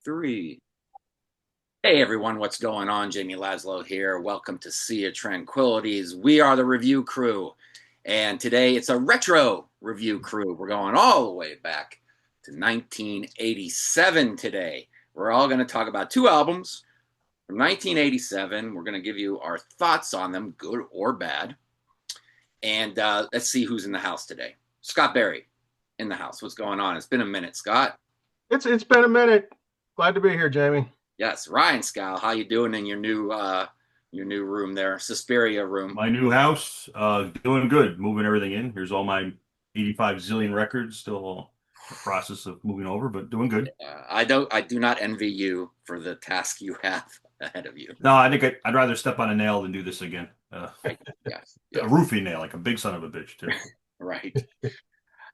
Three. Hey everyone, what's going on? Jamie Laszlo here. Welcome to Sea of Tranquilities. We are the review crew, and today it's a retro review crew. We're going all the way back to 1987 today. We're all going to talk about two albums from 1987. We're going to give you our thoughts on them, good or bad. And let's see who's in the house today. Scott Berry in the house. What's going on? It's been a minute, Scott. It's been a minute. Glad to be here, Jamie. Yes, Ryan Scow, how you doing in your new room there, Suspiria room? My new house, doing good. Moving everything in. Here's all my 85 zillion records. Still in the process of moving over, but doing good. I do not envy you for the task you have ahead of you. No, I think I'd rather step on a nail than do this again. Right. Yes. A roofing nail, like a big son of a bitch, too. Right.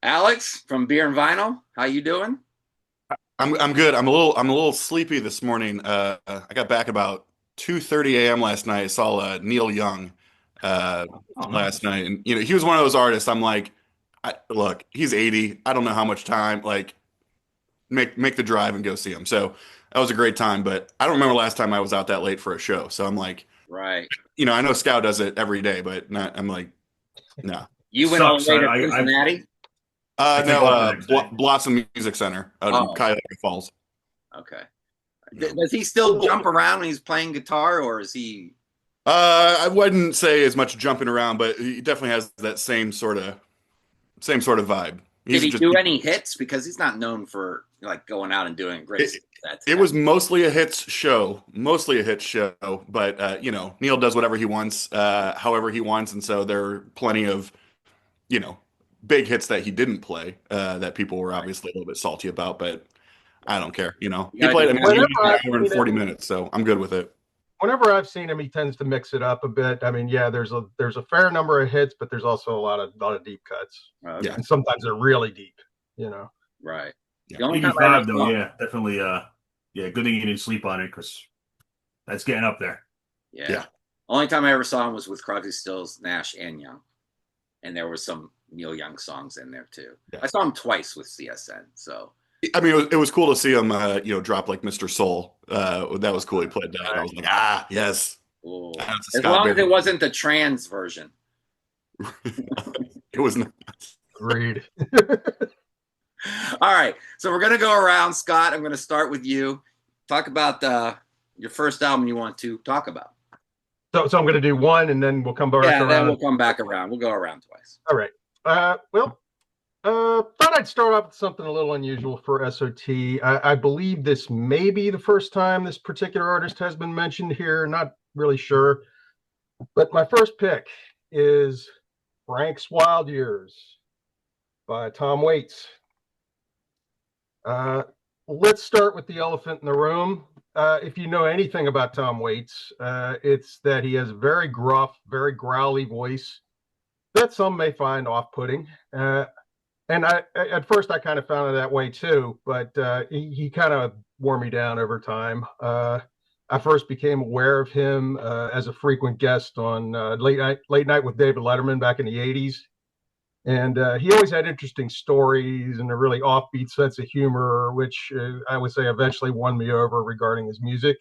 Alex from Beer and Vinyl, how you doing? I'm good. I'm a little sleepy this morning. I got back about 2:30 a.m. last night. I saw Neil Young last night, and he was one of those artists. I'm like, look, he's 80. I don't know how much time. Like, make the drive and go see him. So that was a great time. But I don't remember last time I was out that late for a show. So I'm like, right. I know Scout does it every day, but not. I'm like, no. You went all the way to Cincinnati? Blossom Music Center out in Cuyahoga Falls. Okay. Does he still jump around when he's playing guitar, or is he? I wouldn't say as much jumping around, but he definitely has that same sort of vibe. Did he do any hits? Because he's not known for like going out and doing great. It was mostly a hits show, but Neil does whatever he wants, however he wants, and so there are plenty of, big hits that he didn't play that people were obviously a little bit salty about, but I don't care. He played an hour and 40 minutes, so I'm good with it. Whenever I've seen him, he tends to mix it up a bit. I mean, yeah, there's a fair number of hits, but there's also a lot of deep cuts. Okay. Yeah, and sometimes they're really deep. Right. Yeah. 85 though, yeah, definitely. Good thing you didn't sleep on it because that's getting up there. Yeah. Only time I ever saw him was with Crosby, Stills, Nash, and Young, and there was some Neil Young songs in there too. Yeah. I saw him twice with CSN, so I mean it was cool to see him drop like Mr. Soul. That was cool. He played that. I was like, yes. As long as it wasn't the trans version. It was not. Agreed. All right, so we're gonna go around. Scott, I'm gonna start with you. Talk about your first album you want to talk about. So I'm going to do one, and then we'll come back around. Then we'll come back around. We'll go around twice. All right. Thought I'd start off with something a little unusual for SOT. I believe this may be the first time this particular artist has been mentioned here. Not really sure. But my first pick is Frank's Wild Years by Tom Waits. Let's start with the elephant in the room. If you know anything about Tom Waits, it's that he has a very gruff, very growly voice that some may find off-putting. And at first I kind of found it that way too, but he kind of wore me down over time. I first became aware of him as a frequent guest on Late Night with David Letterman back in the 80s. And he always had interesting stories and a really offbeat sense of humor, which I would say eventually won me over regarding his music.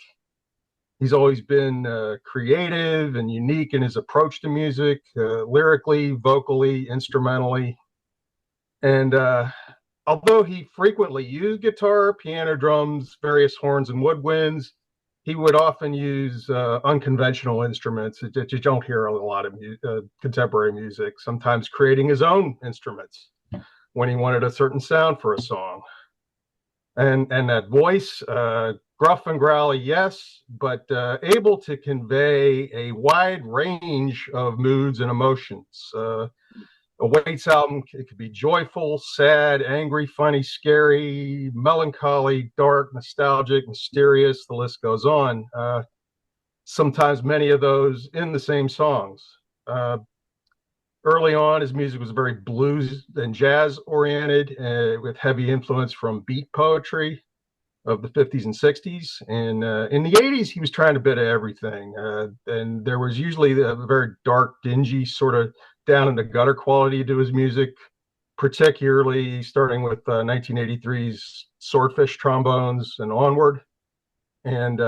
He's always been creative and unique in his approach to music, lyrically, vocally, instrumentally. And although he frequently used guitar, piano, drums, various horns and woodwinds, he would often use unconventional instruments that you don't hear a lot of contemporary music, sometimes creating his own instruments when he wanted a certain sound for a song. And that voice, gruff and growly, yes, but able to convey a wide range of moods and emotions. A Waits album, it could be joyful, sad, angry, funny, scary, melancholy, dark, nostalgic, mysterious, the list goes on. Sometimes many of those in the same songs. Early on, his music was very blues and jazz oriented, with heavy influence from beat poetry of the 50s and 60s. And in the 80s, he was trying a bit of everything. And there was usually a very dark, dingy sort of down in the gutter quality to his music, particularly starting with 1983's Swordfish Trombones and onward. And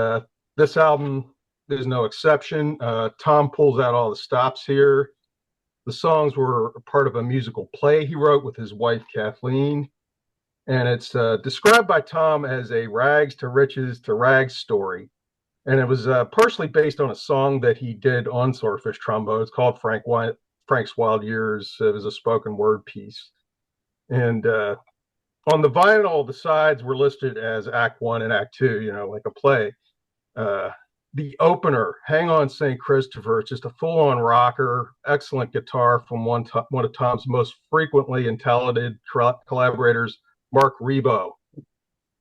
this album is no exception. Tom pulls out all the stops here. The songs were part of a musical play he wrote with his wife, Kathleen. And it's described by Tom as a rags to riches to rags story. And it was partially based on a song that he did on Swordfish Trombone. It's called Frank's Wild Years. It was a spoken word piece. And on the vinyl, the sides were listed as Act 1 and Act 2, like a play. The opener, Hang On St. Christopher, it's just a full-on rocker, excellent guitar from one of Tom's most frequently and talented collaborators, Mark Ribot.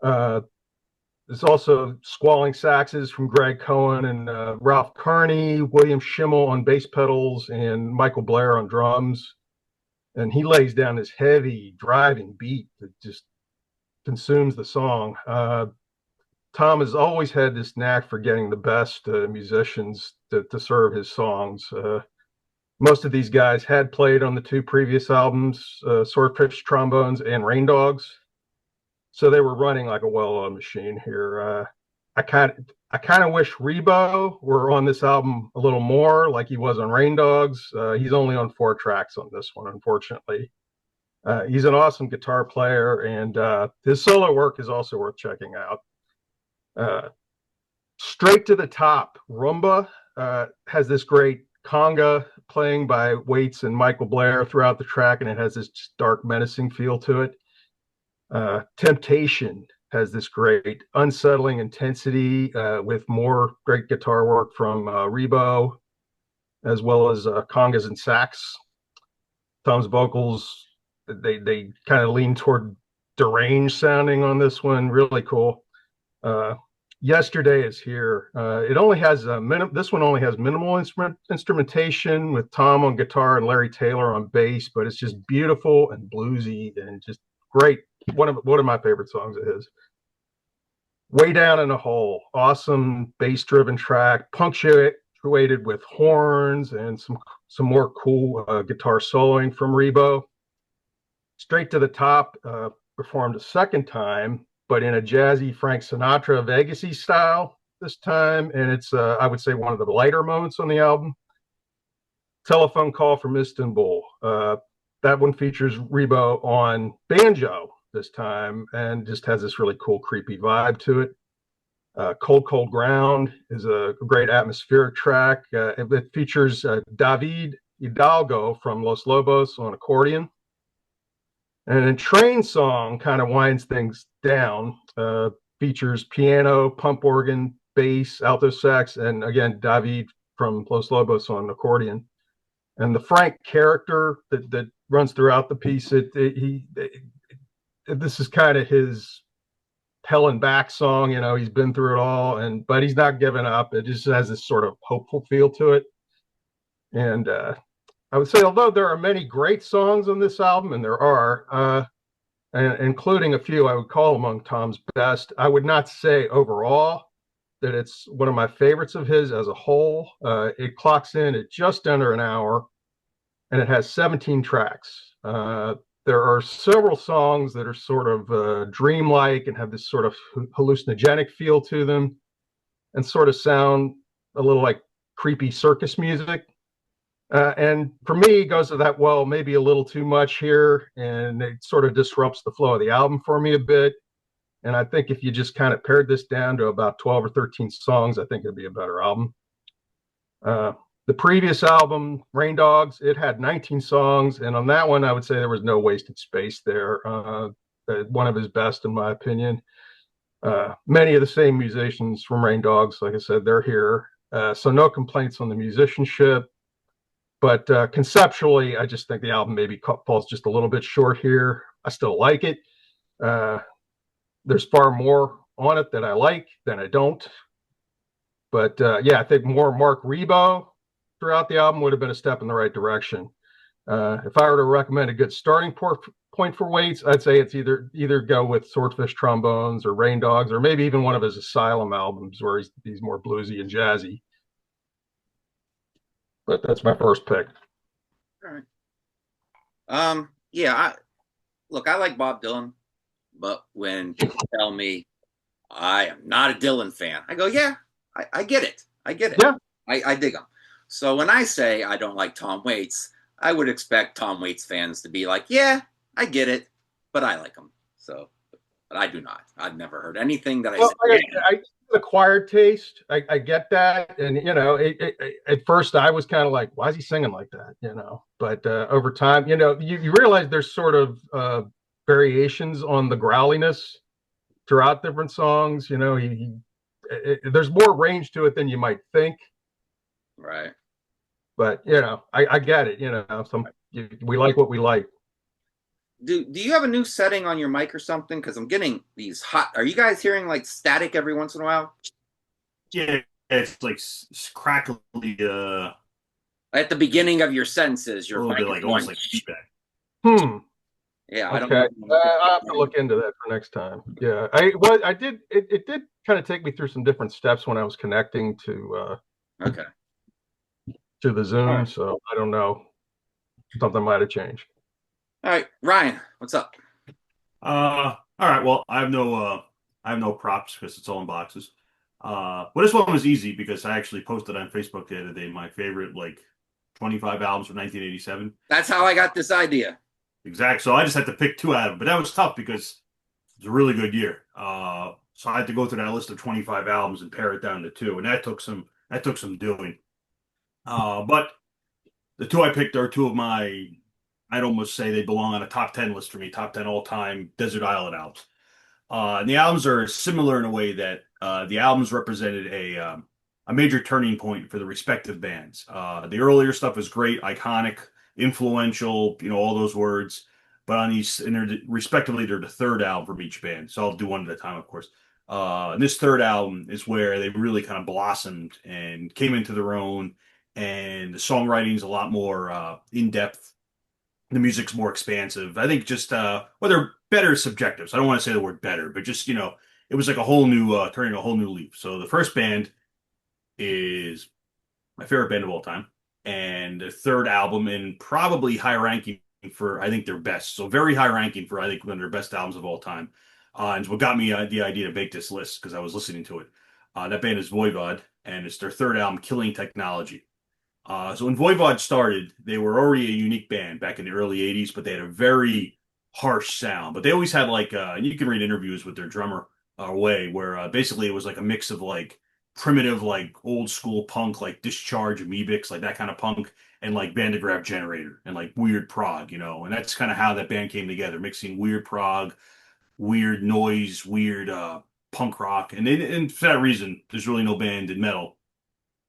There's also squalling saxes from Greg Cohen and Ralph Carney, William Schimmel on bass pedals, and Michael Blair on drums. And he lays down this heavy, driving beat that just consumes the song. Tom has always had this knack for getting the best musicians to serve his songs. Most of these guys had played on the two previous albums, Swordfish Trombones and Rain Dogs. So they were running like a well-oiled machine here. I kind of wish Ribot were on this album a little more, like he was on Rain Dogs. He's only on 4 tracks on this one, unfortunately. He's an awesome guitar player, and his solo work is also worth checking out. Straight to the Top, Rumba has this great conga playing by Waits and Michael Blair throughout the track, and it has this dark, menacing feel to it. Temptation has this great unsettling intensity with more great guitar work from Ribot, as well as congas and sax. Tom's vocals, they kind of lean toward deranged sounding on this one. Really cool. Yesterday is Here. It only has this one only has minimal instrumentation with Tom on guitar and Larry Taylor on bass, but it's just beautiful and bluesy and just great. One of my favorite songs of his. Way Down in a Hole, awesome bass-driven track, punctuated with horns and some more cool guitar soloing from Ribot. Straight to the Top, performed a second time, but in a jazzy Frank Sinatra Vegas-y style this time, and it's I would say one of the lighter moments on the album. Telephone Call from Istanbul. That one features Ribot on banjo this time and just has this really cool, creepy vibe to it. Cold, Cold Ground is a great atmospheric track. It features David Hidalgo from Los Lobos on accordion. And then Train Song kind of winds things down, features piano, pump organ, bass, alto sax, and again, David from Los Lobos on accordion. And the Frank character that runs throughout the piece, this is kind of his hell and back song. He's been through it all, but he's not giving up. It just has this sort of hopeful feel to it. And I would say, although there are many great songs on this album, and there are, and including a few I would call among Tom's best, I would not say overall that it's one of my favorites of his as a whole. It clocks in at just under an hour, and it has 17 tracks. There are several songs that are sort of dreamlike and have this sort of hallucinogenic feel to them and sort of sound a little like creepy circus music. And for me, it goes to that, well, maybe a little too much here, and it sort of disrupts the flow of the album for me a bit. And I think if you just kind of pared this down to about 12 or 13 songs, I think it'd be a better album. The previous album, Rain Dogs, it had 19 songs, and on that one, I would say there was no wasted space there. One of his best, in my opinion. Many of the same musicians from Rain Dogs, like I said, they're here. So no complaints on the musicianship. But conceptually, I just think the album maybe falls just a little bit short here. I still like it. There's far more on it that I like than I don't. But yeah, I think more Mark Ribot throughout the album would have been a step in the right direction. If I were to recommend a good starting point for Waits, I'd say it's either go with Swordfish Trombones or Rain Dogs, or maybe even one of his Asylum albums where he's more bluesy and jazzy. But that's my first pick. All right. Yeah, look, I like Bob Dylan, but when people tell me I am not a Dylan fan, I go, yeah, I get it. I get it. Yeah. I dig him. So when I say I don't like Tom Waits, I would expect Tom Waits fans to be like, yeah, I get it, but I like him. So, but I do not. I've never heard anything that I Well, said. I acquired taste. I get that, and at first I was kind of like, why is he singing like that? But over time, you realize there's sort of variations on the growliness throughout different songs. There's more range to it than you might think. Right. But I get it. We like what we like. Do you have a new setting on your mic or something? Because I'm getting these hot. Are you guys hearing like static every once in a while? Yeah, it's like crackly, At the beginning of your sentences, a your little mic bit is like going. almost like feedback. Yeah, I don't Okay. know. I'll have to look into that for next time. Yeah, I did. It did kind of take me through some different steps when I was connecting to Okay. the Zoom. All right. So I don't know. Something might have changed. All right, Ryan, what's up? All right. Well, I have no props because it's all in boxes. But this one was easy because I actually posted on Facebook the other day my favorite 25 albums from 1987. That's how I got this idea. Exact. So I just had to pick two out of them, but that was tough because it was a really good year. So I had to go through that list of 25 albums and pare it down to two, and that took some doing. But the two I picked are two of my, I'd almost say they belong on a top 10 list for me, top 10 all time Desert Island albums. And the albums are similar in a way that the albums represented a major turning point for the respective bands. The earlier stuff is great, iconic, influential, all those words. But on these, and they're respectively, they're the third album from each band. So I'll do one at a time, of course. And this third album is where they really kind of blossomed and came into their own. And the songwriting's a lot more in depth. The music's more expansive. I think just they're better subjectives. I don't want to say the word better, but just it was like a whole new turning a whole new leaf. So the first band is my favorite band of all time, and the third album, and probably high ranking for I think their best. So very high ranking for I think one of their best albums of all time. And what got me the idea to make this list because I was listening to it. That band is Voivod, and it's their third album, Killing Technology. So when Voivod started, they were already a unique band back in the early 80s, but they had a very harsh sound. But they always had you can read interviews with their drummer, Way, where basically it was like a mix of primitive, old school punk, like Discharge, Amoebics, like that kind of punk, and like Van de Graaff Generator and like weird prog, and that's kind of how that band came together, mixing weird prog, weird noise, weird punk rock. And for that reason, there's really no band in metal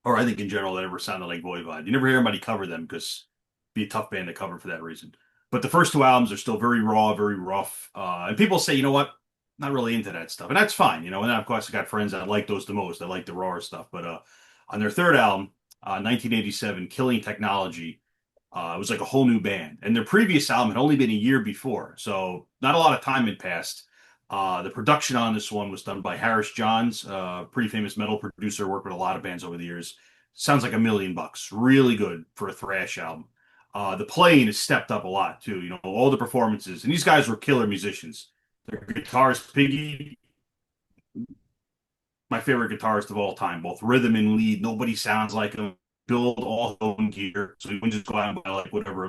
or I think in general that ever sounded like Voivod. You never hear anybody cover them because it'd be a tough band to cover for that reason. But the first two albums are still very raw, very rough. And people say, you know what? Not really into that stuff. And that's fine, And of course, I got friends that like those the most. I like the rawer stuff. But on their third album, 1987, Killing Technology, it was like a whole new band. And their previous album had only been a year before. So not a lot of time had passed. The production on this one was done by Harris Johns, pretty famous metal producer, worked with a lot of bands over the years. Sounds like $1,000,000. Really good for a thrash album. The playing has stepped up a lot too. All the performances, and these guys were killer musicians. Their guitarist Piggy, my favorite guitarist of all time, both rhythm and lead. Nobody sounds like him. Build all his own gear, so he wouldn't just go out and buy whatever,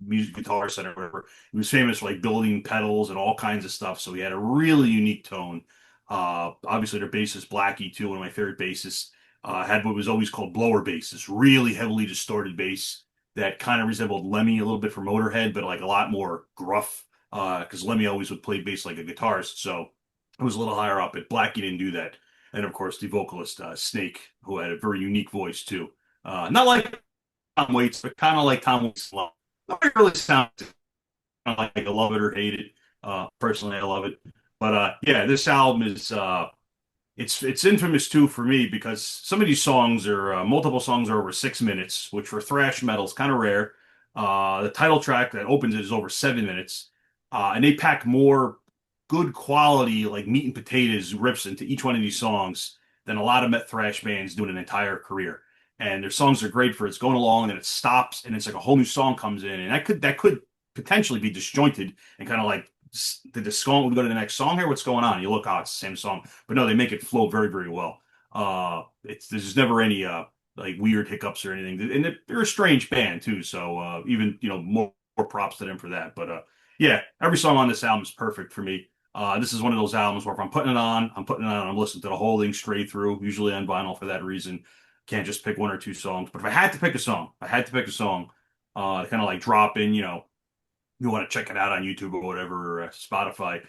music guitar set or whatever. He was famous for building pedals and all kinds of stuff. So he had a really unique tone. Obviously, their bassist Blackie too, one of my favorite bassists, had what was always called blower bass, this really heavily distorted bass that kind of resembled Lemmy a little bit from Motorhead, but a lot more gruff. Because Lemmy always would play bass like a guitarist, so it was a little higher up. But Blackie didn't do that. And of course, the vocalist Snake, who had a very unique voice too. Not like Tom Waits, but kind of like Tom Waits. It really sounds like I love it or hate it. Personally, I love it. But yeah, this album is it's infamous too for me because some of these songs are multiple songs are over 6 minutes, which for thrash metal is kind of rare. The title track that opens it is over 7 minutes, and they pack more good quality meat and potatoes rips into each one of these songs than a lot of met thrash bands do in an entire career. And their songs are great for it's going along and it stops and it's like a whole new song comes in and that could potentially be disjointed and kind of like, did the song we go to the next song here? What's going on? You look, oh, it's the same song, but no, they make it flow very, very well. There's never any like weird hiccups or anything, and they're a strange band too. So even more props to them for that. But yeah, every song on this album is perfect for me. This is one of those albums where if I'm putting it on, I'm listening to the whole thing straight through, usually on vinyl for that reason. Can't just pick one or two songs. But if I had to pick a song, to kind of like drop in, you want to check it out on YouTube or whatever, or Spotify.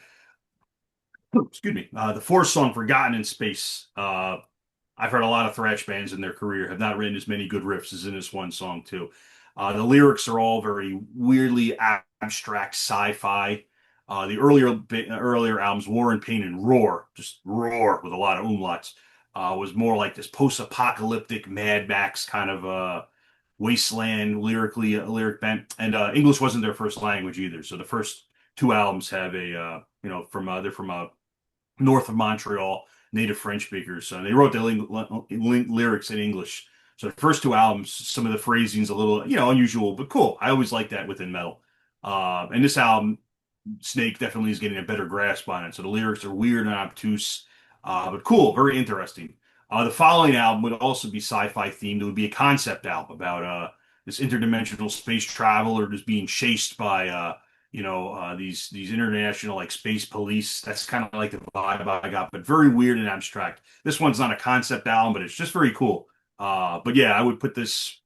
Excuse me. The fourth song, Forgotten in Space. I've heard a lot of thrash bands in their career have not written as many good riffs as in this one song, too. The lyrics are all very weirdly abstract sci-fi. The earlier albums, War and Pain and Roar, just roar with a lot of umlauts, was more like this post-apocalyptic Mad Max kind of wasteland lyric bent. And English wasn't their first language either. So the first two albums have they're from north of Montreal, native French speakers. So they wrote the lyrics in English. So the first two albums, some of the phrasing's a little, unusual, but cool. I always like that within metal. And this album, Snake definitely is getting a better grasp on it. So the lyrics are weird and obtuse, but cool, very interesting. The following album would also be sci-fi themed. It would be a concept album about this interdimensional space travel or just being chased by these international like space police. That's kind of like the vibe I got, but very weird and abstract. This one's not a concept album, but it's just very cool. But yeah, I would put this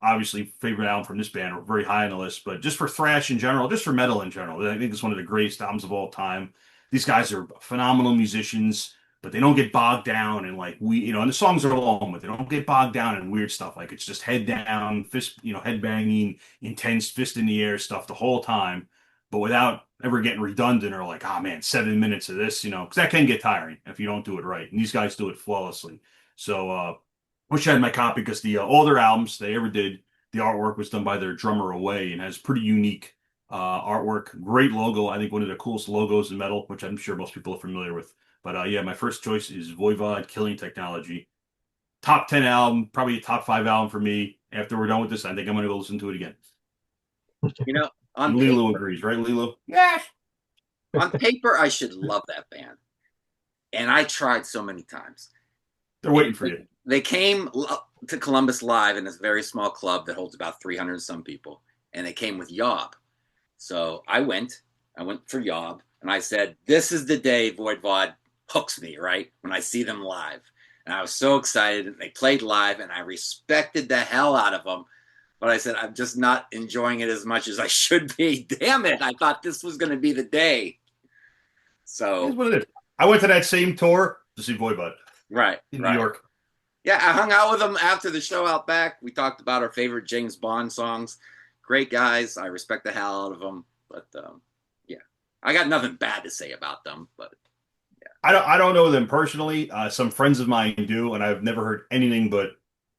obviously favorite album from this band, very high on the list, but just for thrash in general, just for metal in general, I think it's one of the greatest albums of all time. These guys are phenomenal musicians, but they don't get bogged down and and the songs are long, but they don't get bogged down in weird stuff. Like it's just head down, fist, head banging, intense fist in the air stuff the whole time, but without ever getting redundant or like, oh man, 7 minutes of this, because that can get tiring if you don't do it right. And these guys do it flawlessly. So, wish I had my copy because all their albums they ever did, the artwork was done by their drummer Away and has pretty unique artwork. Great logo. I think one of the coolest logos in metal, which I'm sure most people are familiar with. But yeah, my first choice is Voivod, Killing Technology. Top 10 album, probably a top 5 album for me. After we're done with this, I think I'm going to go listen to it again. On Lilo paper, agrees, right, Lilo? Yes. On paper, I should love that band. And I tried so many times. They're waiting for you. They came to Columbus Live in this very small club that holds about 300 and some people. And they came with Yob. So I went for Yob. And I said, this is the day Voivod hooks me, right? When I see them live. And I was so excited. And they played live. And I respected the hell out of them. But I said, I'm just not enjoying it as much as I should be. Damn it. I thought this was going to be the day. So. Here's what it is. I went to that same tour to see Voivod. Right. In New York. Yeah, I hung out with them after the show out back. We talked about our favorite James Bond songs. Great guys. I respect the hell out of them. But yeah, I got nothing bad to say about them. But yeah, I don't know them personally. Some friends of mine do, and I've never heard anything but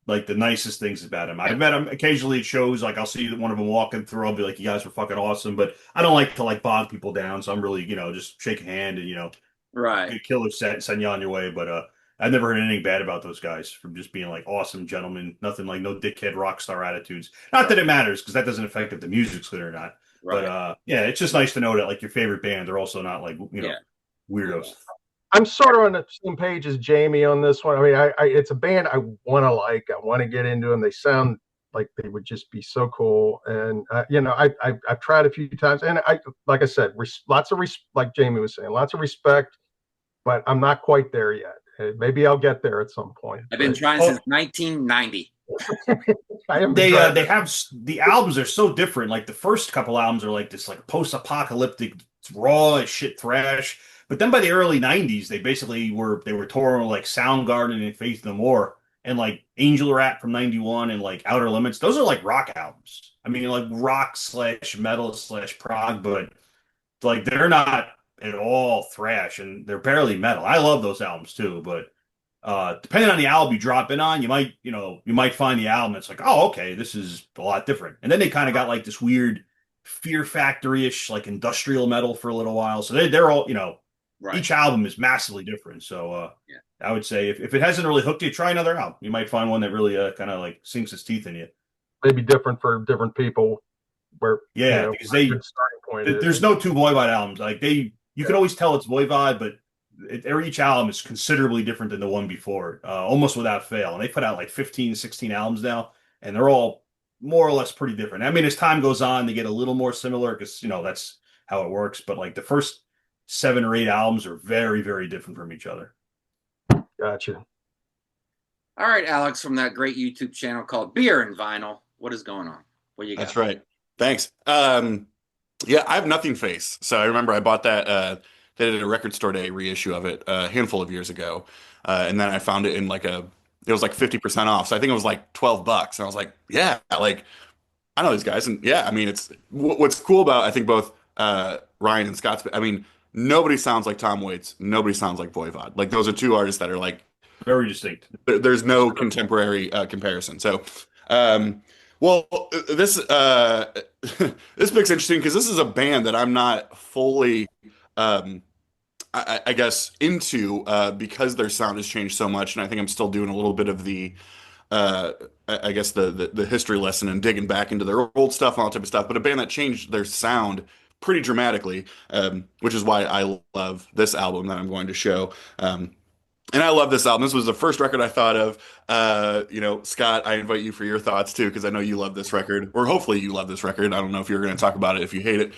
like the nicest things about them. I've met them occasionally at shows. Like I'll see one of them walking through. I'll be like, "You guys were fucking awesome," but I don't like to like bog people down. So I'm really just shake a hand and right, a killer set, send you on your way. But I've never heard anything bad about those guys from just being like awesome gentlemen. Nothing like no dickhead rock star attitudes. Not that it matters because that doesn't affect if the music's good or not. Right. But yeah, it's just nice to know that like your favorite band, they're also not like weirdos. I'm sort of on the same page as Jamie on this one. I mean, it's a band I want to like. I want to get into them. They sound like they would just be so cool. And I've tried a few times, and like I said, like Jamie was saying, lots of respect, but I'm not quite there yet. Maybe I'll get there at some point. I've been trying since 1990. They have the albums are so different. Like the first couple albums are like this like post-apocalyptic raw as shit thrash. But then by the early 90s, they basically were touring like Soundgarden and Faith No More and like Angel Rat from 91 and like Outer Limits. Those are like rock albums. I mean like rock / metal / prog, but like they're not at all thrash and they're barely metal. I love those albums too, but depending on the album you drop in on, you might find the album that's like, oh, okay, this is a lot different. And then they kind of got like this weird Fear Factory-ish, like industrial metal for a little while. So they're all, right. Each album is massively different. So yeah. I would say if it hasn't really hooked you, try another album. You might find one that really kind of like sinks its teeth in you. Maybe different for different people. where Yeah, because a good starting point is. there's no two Voivod albums. Like you can Yeah, always tell it's Voivod, but each album is considerably different than the one before, almost without fail. And they put out like 15, 16 albums now, and they're all more or less pretty different. I mean, as time goes on, they get a little more similar because, that's how it works. But like the first 7 or 8 albums are very, very different from each other. gotcha. All right, Alex, from that great YouTube channel called Beer and Vinyl. What is going on? What you got? That's right. Thanks. Yeah, I have Nothing Face. So I remember I bought that. They did a record store day reissue of it a handful of years ago, and then I found it in it was like 50% off. So I think it was like $12, and I was like, yeah, like I know these guys, and yeah, I mean, it's what's cool about I think both Ryan and Scott's. I mean, nobody sounds like Tom Waits. Nobody sounds like Voivod. Like those are two artists that are like Very distinct. there's no contemporary comparison. So, well, this this pick's interesting because this is a band that I'm not fully, I guess, into because their sound has changed so much, and I think I'm still doing a little bit of the, I guess the history lesson and digging back into their old stuff and all that type of stuff. But a band that changed their sound pretty dramatically, which is why I love this album that I'm going to show. And I love this album. This was the first record I thought of. Scott, I invite you for your thoughts too, because I know you love this record, or hopefully you love this record. I don't know if you're going to talk about it if you hate it.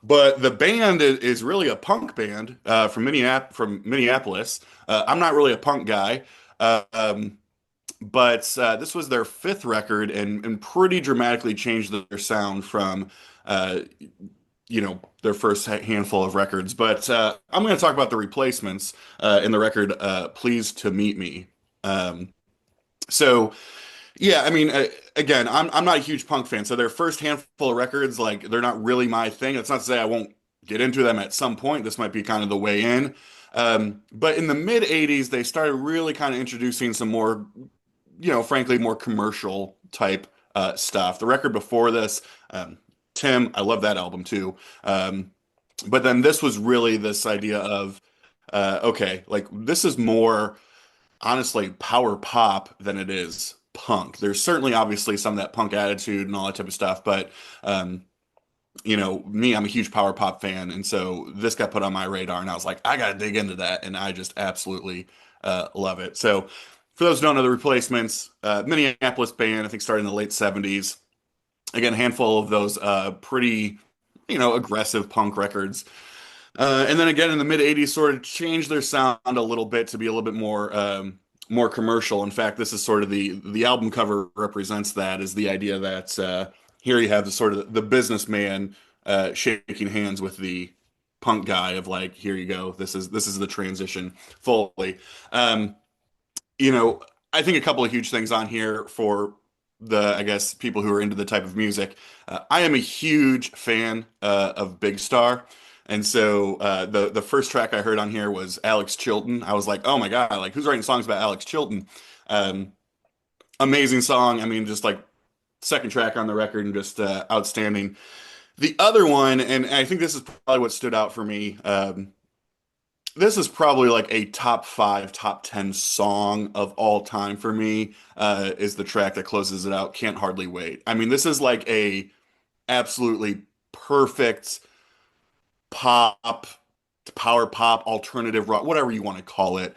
But the band is really a punk band from Minneapolis. I'm not really a punk guy, but this was their fifth record and pretty dramatically changed their sound from their first handful of records. But I'm going to talk about the replacements in the record Pleased to Meet Me. So yeah, I mean, again, I'm not a huge punk fan, so their first handful of records, like, they're not really my thing. That's not to say I won't get into them at some point. This might be kind of the way in. But in the mid 80s, they started really kind of introducing some more, frankly, more commercial type stuff. The record before this, Tim, I love that album too. But then this was really this idea of, okay, like this is more honestly power pop than it is punk. There's certainly obviously some of that punk attitude and all that type of stuff, but me, I'm a huge power pop fan, and so this got put on my radar, and I was like, I gotta dig into that, and I just absolutely love it. So, for those who don't know, the Replacements, Minneapolis band, I think started in the late '70s. Again, a handful of those pretty, aggressive punk records. And then again in the mid '80s, sort of changed their sound a little bit to be a little bit more commercial. In fact, this is sort of the album cover represents that, is the idea that here you have the sort of the businessman shaking hands with the punk guy of like, here you go, this is the transition fully. I think a couple of huge things on here for I guess, people who are into the type of music. I am a huge fan of Big Star. And so the first track I heard on here was Alex Chilton. I was like, oh my God, like who's writing songs about Alex Chilton? Amazing song. I mean, just like second track on the record and just outstanding. The other one, and I think this is probably what stood out for me. This is probably like a top 5, top 10 song of all time for me, is the track that closes it out, Can't Hardly Wait. I mean, this is like a absolutely perfect pop, power pop, alternative rock, whatever you want to call it,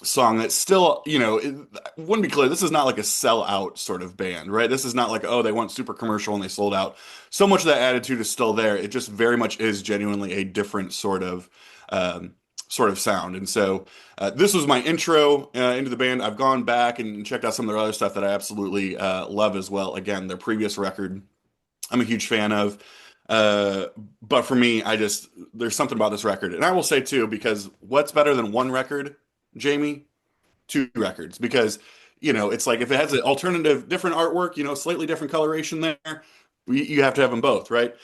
song that's still, it wouldn't be clear, this is not like a sell-out sort of band, right? This is not like, oh, they went super commercial and they sold out. So much of that attitude is still there. It just very much is genuinely a different sort of sound. And so this was my intro into the band. I've gone back and checked out some of their other stuff that I absolutely love as well. Again, their previous record, I'm a huge fan of. But for me, there's something about this record. And I will say too, because what's better than one record, Jamie? 2 records. Because, it's like if it has an alternative, different artwork, slightly different coloration there, you have to have them both, right?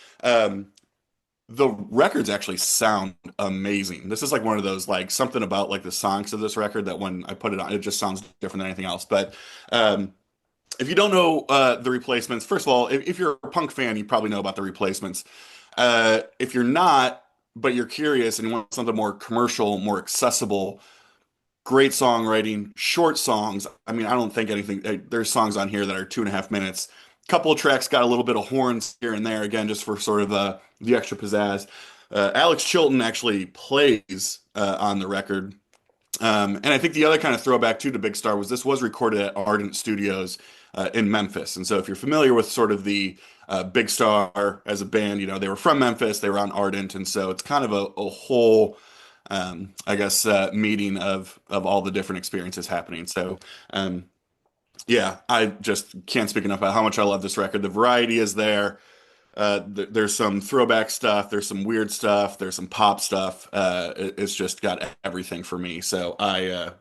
The records actually sound amazing. This is like one of those, like something about like the songs of this record that when I put it on, it just sounds different than anything else. But if you don't know the Replacements, first of all, if you're a punk fan, you probably know about the Replacements. If you're not, but you're curious and you want something more commercial, more accessible, great songwriting, short songs. I mean, I don't think there's songs on here that are 2.5 minutes. couple of tracks got a little bit of horns here and there, again, just for sort of the extra pizzazz. Alex Chilton actually plays on the record. And I think the other kind of throwback too to Big Star was this was recorded at Ardent Studios in Memphis. And so if you're familiar with sort of the Big Star as a band, they were from Memphis, they were on Ardent. And so it's kind of a whole, I guess, meeting of all the different experiences happening. So, yeah, I just can't speak enough about how much I love this record. The variety is there. There's some throwback stuff. There's some weird stuff. There's some pop stuff. It's just got everything for me. So I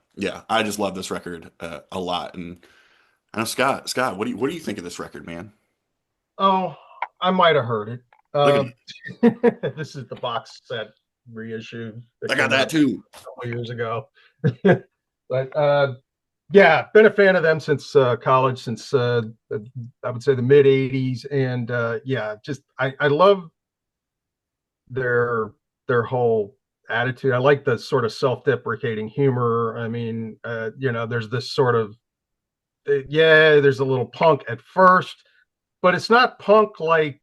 just love this record a lot. And I know Scott, what do you think of this record, man? Oh, I might have heard it. Look at This is the box set reissue. I got that too. A couple years ago. But yeah, been a fan of them since college, since I would say the mid '80s, and yeah, just I love their whole attitude. I like the sort of self-deprecating humor. I mean, there's this sort of there's a little punk at first, but it's not punk like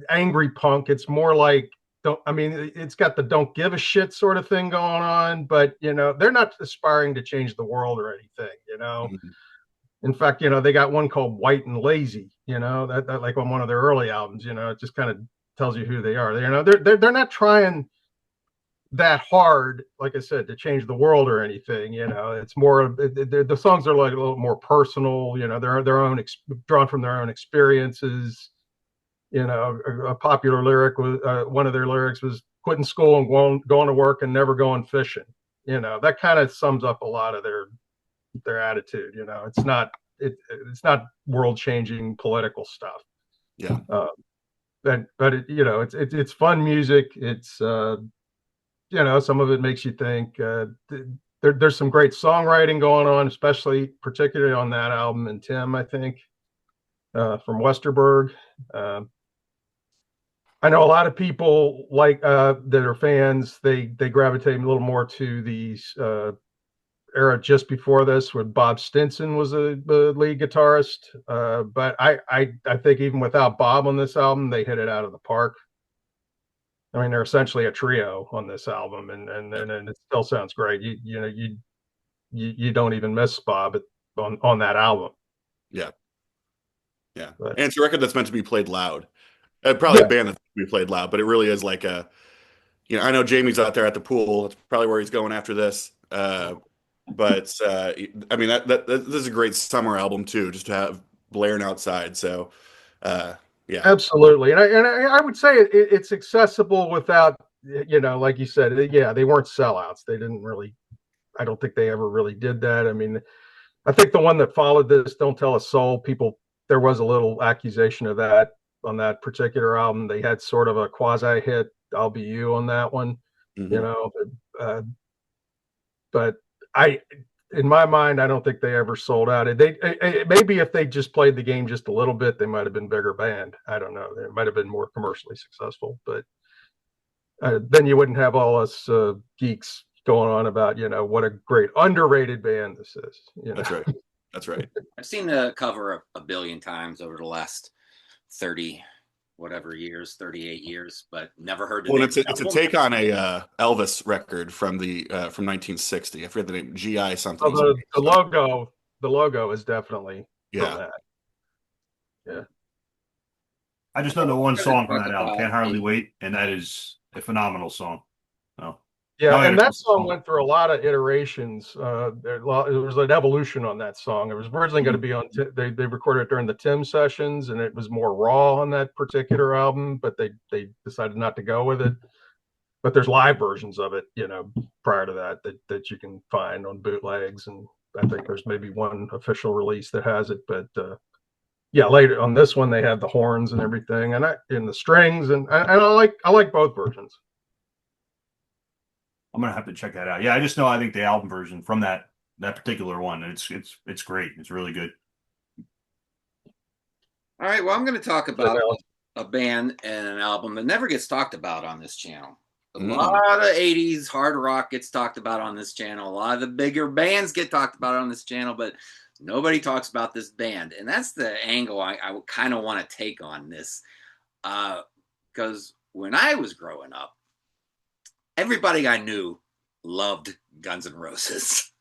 angry punk. It's more like it's got the don't give a shit sort of thing going on, but they're not aspiring to change the world or anything, Mm-hmm. In fact, they got one called White and Lazy, that like on one of their early albums, it just kind of tells you who they are. They're not trying that hard, like I said, to change the world or anything. It's more the songs are like a little more personal, their own drawn from their own experiences. A popular lyric was one of their lyrics was quitting school and going to work and never going fishing. That kind of sums up a lot of their attitude. It's not world changing political stuff. Yeah. But it's fun music. It's some of it makes you think. There's some great songwriting going on, particularly on that album. And Tim, I think, from Westerberg. I know a lot of people like that are fans. They gravitate a little more to these era just before this, when Bob Stinson was the lead guitarist. But I think even without Bob on this album, they hit it out of the park. I mean, they're essentially a trio on this album, and it still sounds great. You don't even miss Bob on that album. Yeah. Yeah. But, and it's a record that's meant to be played loud. Probably a band that's meant to be played loud, but it really is like I know Jamie's out there at the pool. That's probably where he's going after this. But I mean, this is a great summer album too, just to have blaring outside. So, yeah, absolutely. And I would say it's accessible without, like you said, they weren't sellouts. They didn't really, I don't think they ever really did that. I mean, I think the one that followed this, Don't Tell a Soul, there was a little accusation of that on that particular album. They had sort of a quasi hit, I'll Be You, on that one, mm-hmm. But in my mind, I don't think they ever sold out. Maybe if they just played the game just a little bit, they might have been a bigger band. I don't know. They might have been more commercially successful, but then you wouldn't have all us geeks going on about, what a great underrated band this is. That's right. I've seen the cover a billion times over the last 30 whatever years, 38 years, but never heard it. Well, it's a take on a Elvis record from 1960. I forget the name, GI something. Oh, the logo is definitely from that. Yeah. I just know the one song from that album, Can't Hardly Wait, and that is a phenomenal song. So, yeah, and that song went through a lot of iterations. There was an evolution on that song. It was originally going to be on. They recorded it during the Tim sessions, and it was more raw on that particular album. But they decided not to go with it. But there's live versions of it, prior to that you can find on bootlegs, and I think there's maybe one official release that has it. But yeah, later on this one they had the horns and everything, and the strings, and I like both versions. I'm gonna have to check that out. Yeah, I think the album version from that particular one, it's great. It's really good. All right, well, I'm going to talk about a band and an album that never gets talked about on this channel. A lot of 80s hard rock gets talked about on this channel. A lot of the bigger bands get talked about on this channel, but Nobody talks about this band. And that's the angle I kind of want to take on this. Because when I was growing up, everybody I knew loved Guns N' Roses.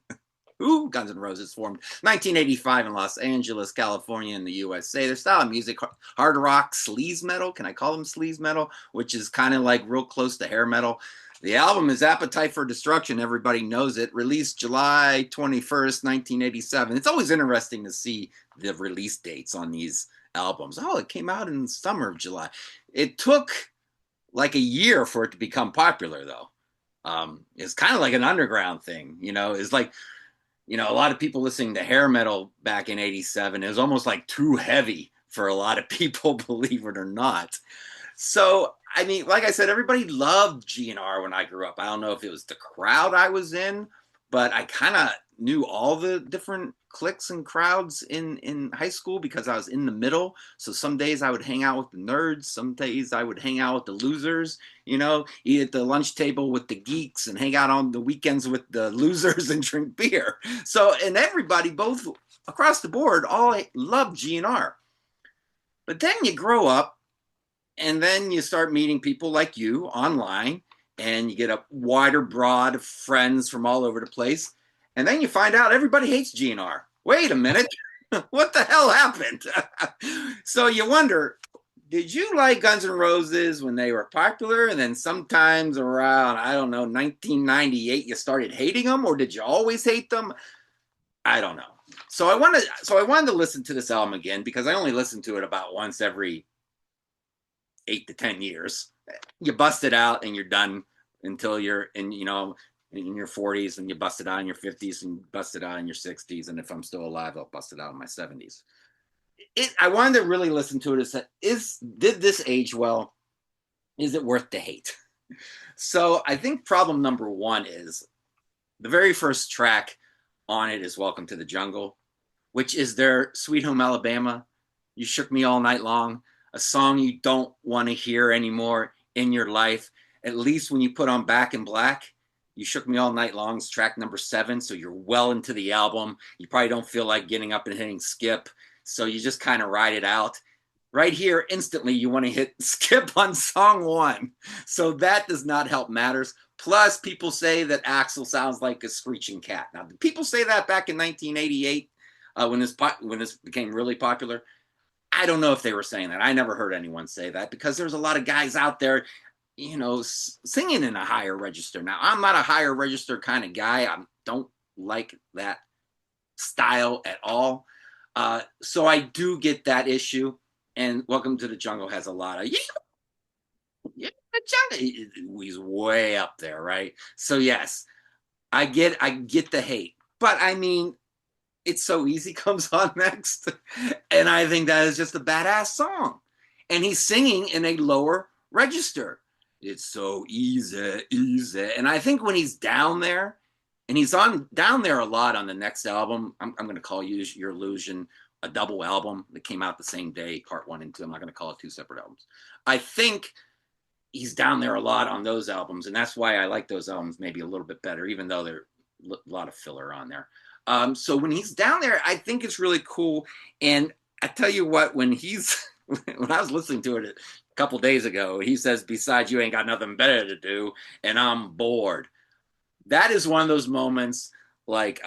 Ooh, Guns N' Roses formed 1985 in Los Angeles, California, in the USA. Their style of music, hard rock, sleaze metal. Can I call them sleaze metal? Which is kind of like real close to hair metal. The album is Appetite for Destruction. Everybody knows it. Released July 21st, 1987. It's always interesting to see the release dates on these albums. Oh, it came out in the summer of July. It took like a year for it to become popular, though. It's kind of like an underground thing, you know. It's like, you know, a lot of people listening to hair metal back in 87, it was almost like too heavy for a lot of people, believe it or not. So, I mean, like I said, everybody loved GNR when I grew up. I don't know if it was the crowd I was in, but I kind of knew all the different cliques and crowds in high school because I was in the middle. So some days I would hang out with the nerds. Some days I would hang out with the losers, you know, eat at the lunch table with the geeks and hang out on the weekends with the losers and drink beer. So, and everybody, both across the board, all loved GNR. But then you grow up and then you start meeting people like you online and you get a wider broad of friends from all over the place. And then you find out everybody hates GNR. Wait a minute. What the hell happened? So you wonder, did you like Guns N' Roses when they were popular? And then sometimes around, I don't know, 1998, you started hating them? Or did you always hate them? I don't know. So I wanted to listen to this album again because I only listen to it about once every 8 to 10 years. You bust it out and you're done until you're in, you know, in your 40s, and you bust it out in your 50s and bust it out in your 60s. And if I'm still alive, I'll bust it out in my 70s. I wanted to really listen to it. Did this age well? Is it worth the hate? So I think problem number one is the very first track on it is Welcome to the Jungle, which is their Sweet Home Alabama. You Shook Me All Night Long, a song you don't want to hear anymore in your life. At least when you put on Back in Black, You Shook Me All Night Long is track number 7, so you're well into the album. You probably don't feel like getting up and hitting skip, so you just kind of ride it out. Right here, instantly, you want to hit skip on song 1. So that does not help matters. Plus, people say that Axl sounds like a screeching cat. Now, did people say that back in 1988 when this became really popular? I don't know if they were saying that. I never heard anyone say that because there's a lot of guys out there, you know, singing in a higher register. Now, I'm not a higher register kind of guy. I don't like that style at all. So I do get that issue. And Welcome to the Jungle has a lot of, yeah, he's way up there, right? So yes, I get the hate. But I mean, It's So Easy comes on next. And I think that is just a badass song. And he's singing in a lower register. It's so easy, easy. And I think when he's down there, and he's down there a lot on the next album, I'm going to call Use Your Illusion a double album that came out the same day, part 1 and 2. I'm not going to call it 2 separate albums. I think he's down there a lot on those albums. And that's why I like those albums maybe a little bit better, even though there's a lot of filler on there. So when he's down there, I think it's really cool. And I tell you what, when I was listening to it a couple days ago, he says, besides, you ain't got nothing better to do, and I'm bored. That is one of those moments like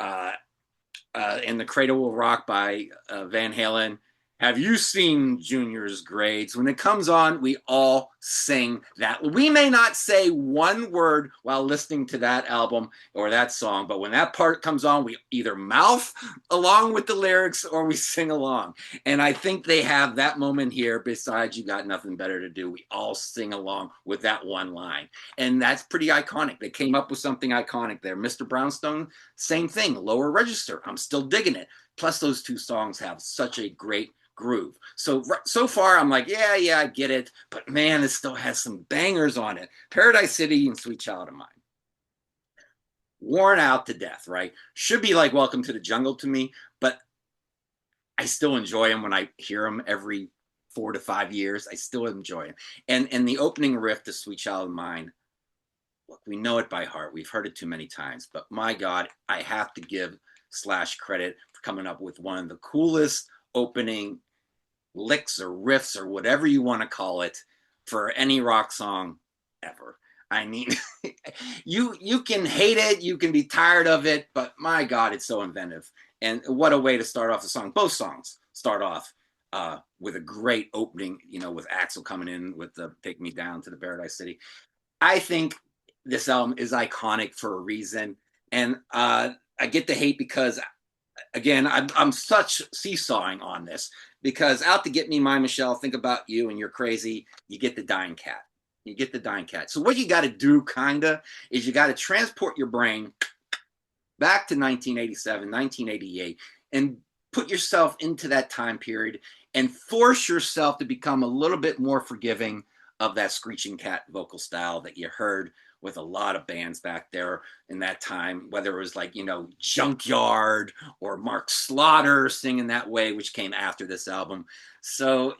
in The Cradle Will Rock by Van Halen. Have you seen Junior's Grades? When it comes on, we all sing that. We may not say one word while listening to that album or that song, but when that part comes on, we either mouth along with the lyrics or we sing along. And I think they have that moment here, besides you got nothing better to do. We all sing along with that one line. And that's pretty iconic. They came up with something iconic there. Mr. Brownstone, same thing, lower register. I'm still digging it. Plus, those two songs have such a great groove. So far, I'm like, yeah, I get it. But man, it still has some bangers on it. Paradise City and Sweet Child of Mine. Worn out to death, right? Should be like Welcome to the Jungle to me, but I still enjoy them when I hear them every 4 to 5 years. I still enjoy it. And the opening riff to Sweet Child of Mine, look, we know it by heart. We've heard it too many times. But my God, I have to give / credit for coming up with one of the coolest opening licks or riffs or whatever you want to call it for any rock song ever. I mean, you can hate it, you can be tired of it, but my God, it's so inventive. And what a way to start off the song. Both songs start off with a great opening, with Axl coming in with the Take Me Down to the Paradise City. I think this album is iconic for a reason. And I get the hate because, again, I'm such seesawing on this, because Out to Get Me, My Michelle, Think About You, and You're Crazy, you get the dying cat. You get the dying cat. So what you got to do, is you got to transport your brain back to 1987, 1988, and put yourself into that time period and force yourself to become a little bit more forgiving of that screeching cat vocal style that you heard with a lot of bands back there in that time, whether it was like, Junkyard or Mark Slaughter singing that way, which came after this album. So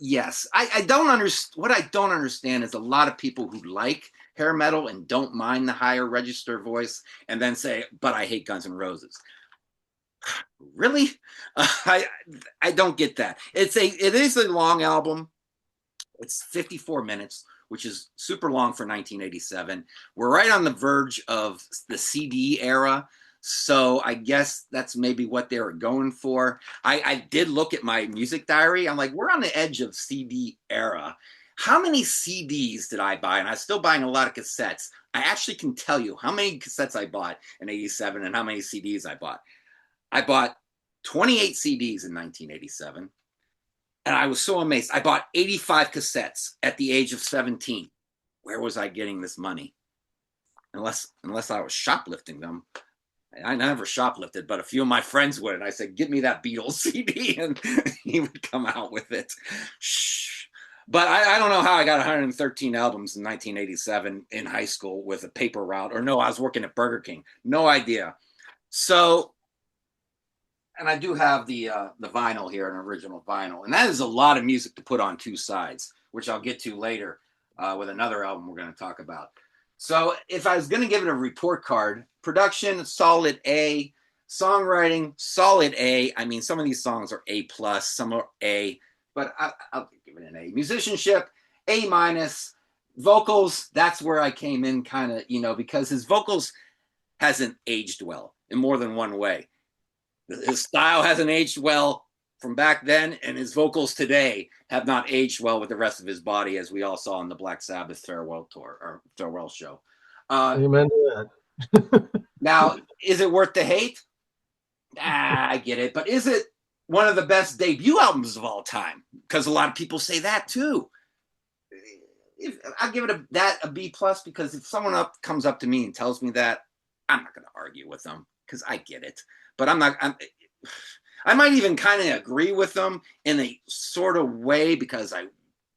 yes, I don't understand. What I don't understand is a lot of people who like hair metal and don't mind the higher register voice and then say, but I hate Guns N' Roses. Really? I don't get that. It is a long album. It's 54 minutes, which is super long for 1987. We're right on the verge of the CD era. So I guess that's maybe what they were going for. I did look at my music diary. I'm like, we're on the edge of CD era. How many CDs did I buy? And I'm still buying a lot of cassettes. I actually can tell you how many cassettes I bought in 87 and how many CDs I bought. I bought 28 CDs in 1987. And I was so amazed. I bought 85 cassettes at the age of 17. Where was I getting this money? Unless I was shoplifting them. I never shoplifted, but a few of my friends would. And I said, "Give me that Beatles CD," and he would come out with it. Shh. But I don't know how I got 113 albums in 1987 in high school with a paper route. Or no, I was working at Burger King. No idea. So, and I do have the vinyl here, an original vinyl. And that is a lot of music to put on two sides, which I'll get to later with another album we're going to talk about. So if I was going to give it a report card, production, solid A. Songwriting, solid A. I mean, some of these songs are A+, some are A, but I'll give it an A. Musicianship, A-. Vocals, that's where I came in kind of, because his vocals hasn't aged well in more than one way. His style hasn't aged well from back then, and his vocals today have not aged well with the rest of his body, as we all saw in the Black Sabbath farewell tour or farewell show. Amen to that. Now, is it worth the hate? I get it, but is it one of the best debut albums of all time? Because a lot of people say that too. I'll give it a B+, because if someone comes up to me and tells me that, I'm not going to argue with them because I get it. But I might even kind of agree with them in a sort of way because I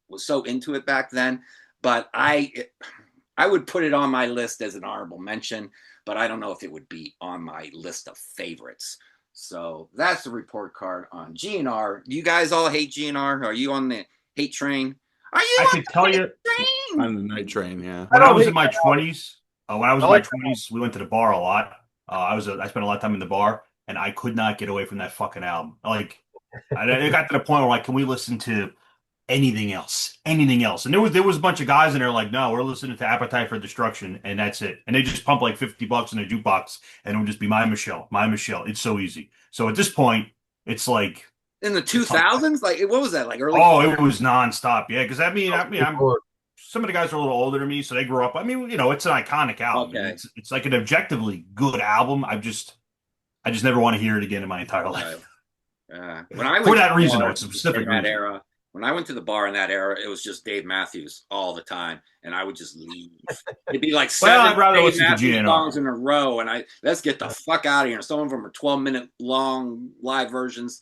was so into it back then. But I would put it on my list as an honorable mention, but I don't know if it would be on my list of favorites. So that's the report card on GNR. Do you guys all hate GNR? Are you on the hate train? Are you I on could the tell hate you train? On the night train, yeah. when I was in my 20s, we went to the bar a lot. I spent a lot of time in the bar, and I could not get away from that fucking album. Like, it got to the point where, like, can we listen to anything else? Anything else? And there was a bunch of guys in there like, no, we're listening to Appetite for Destruction, and that's it. And they just pump like $50 in their jukebox, and it would just be My Michelle. It's so easy. So at this point, it's like In the 2000s? Like, what was that? Like early? Oh, it was nonstop. Yeah, because some of the guys are a little older than me, so they grew up. I mean, it's an iconic album. Okay. It's like an objectively good album. I just never want to hear it again in my entire life. When I went For to that the reason, bar though, it's a specific in that reason. era. When I went to the bar in that era, it was just Dave Matthews all the time, and I would just leave. It'd be like Well, seven I'd rather Dave listen to Matthews GNR. songs in a row, and let's get the fuck out of here. Some of them are 12-minute long live versions.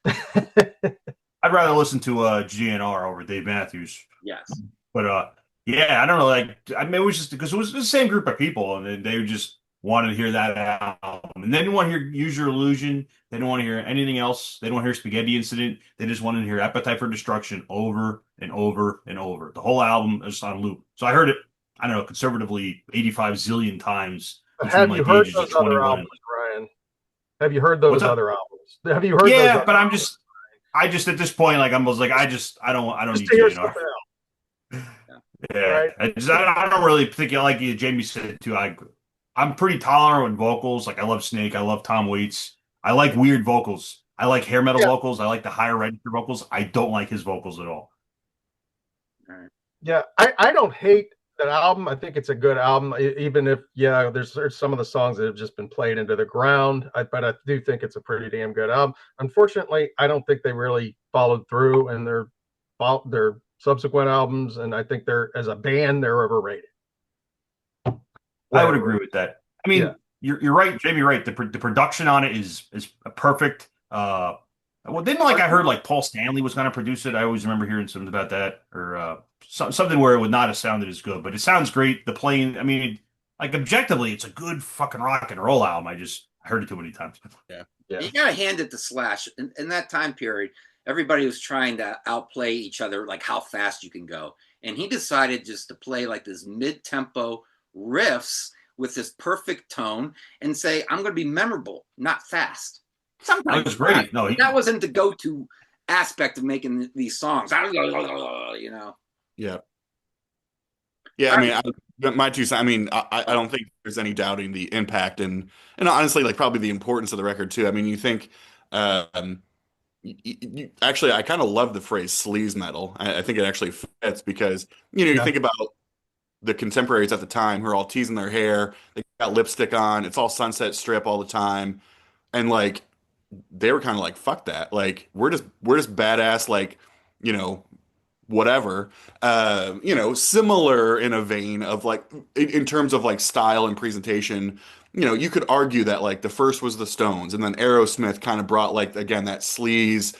I'd rather listen to GNR over Dave Matthews. Yes. But yeah, I don't know. Like, I mean, it was just because it was the same group of people, and they just wanted to hear that album, and they didn't want to hear Use Your Illusion. They didn't want to hear anything else. They didn't want to hear Spaghetti Incident. They just wanted to hear Appetite for Destruction over and over and over. The whole album is on loop. So I heard it, I don't know, conservatively 85 zillion times. Have you heard those other 21. albums, Ryan? Have you heard those other albums? Have you heard those? Yeah, but I just at this point, like I don't just need to hear GNR. something else. Yeah, Right. I don't really think like you, Jamie said too. I'm pretty tolerant with vocals. Like I love Snake, I love Tom Waits. I like weird vocals. I like hair metal Yeah. vocals. I like the higher register vocals. I don't like his vocals at all. Yeah, I don't hate that album. I think it's a good album, even if there's some of the songs that have just been played into the ground. But I do think it's a pretty damn good album. Unfortunately, I don't think they really followed through in their subsequent albums, and I think as a band they're overrated. I would agree with that. I mean, Yeah. you're right, Jamie. Right, the production on it is perfect. Well, didn't I heard like Paul Stanley was going to produce it. I always remember hearing something about that, or something where it would not have sounded as good, but it sounds great. The playing, I mean, like objectively, it's a good fucking rock and roll album. I heard it too many times. Yeah. You gotta hand it to Slash. In that time period, everybody was trying to outplay each other, like how fast you can go, and he decided just to play like this mid-tempo riffs with this perfect tone and say, "I'm going to be memorable, not fast." Sometimes that was great. No, that wasn't the go-to aspect of making these songs. You know. Yeah. Yeah, I mean, my two cents. I mean, I don't think there's any doubting the impact and honestly, like probably the importance of the record too. I mean, you think, actually, I kind of love the phrase sleaze metal. I think it actually fits because you think about the contemporaries at the time who are all teasing their hair, they got lipstick on, it's all Sunset Strip all the time, and like they were kind of like, fuck that, like we're just badass, like whatever, similar in a vein of like in terms of like style and presentation. You could argue that like the first was the Stones, and then Aerosmith kind of brought like again that sleaze,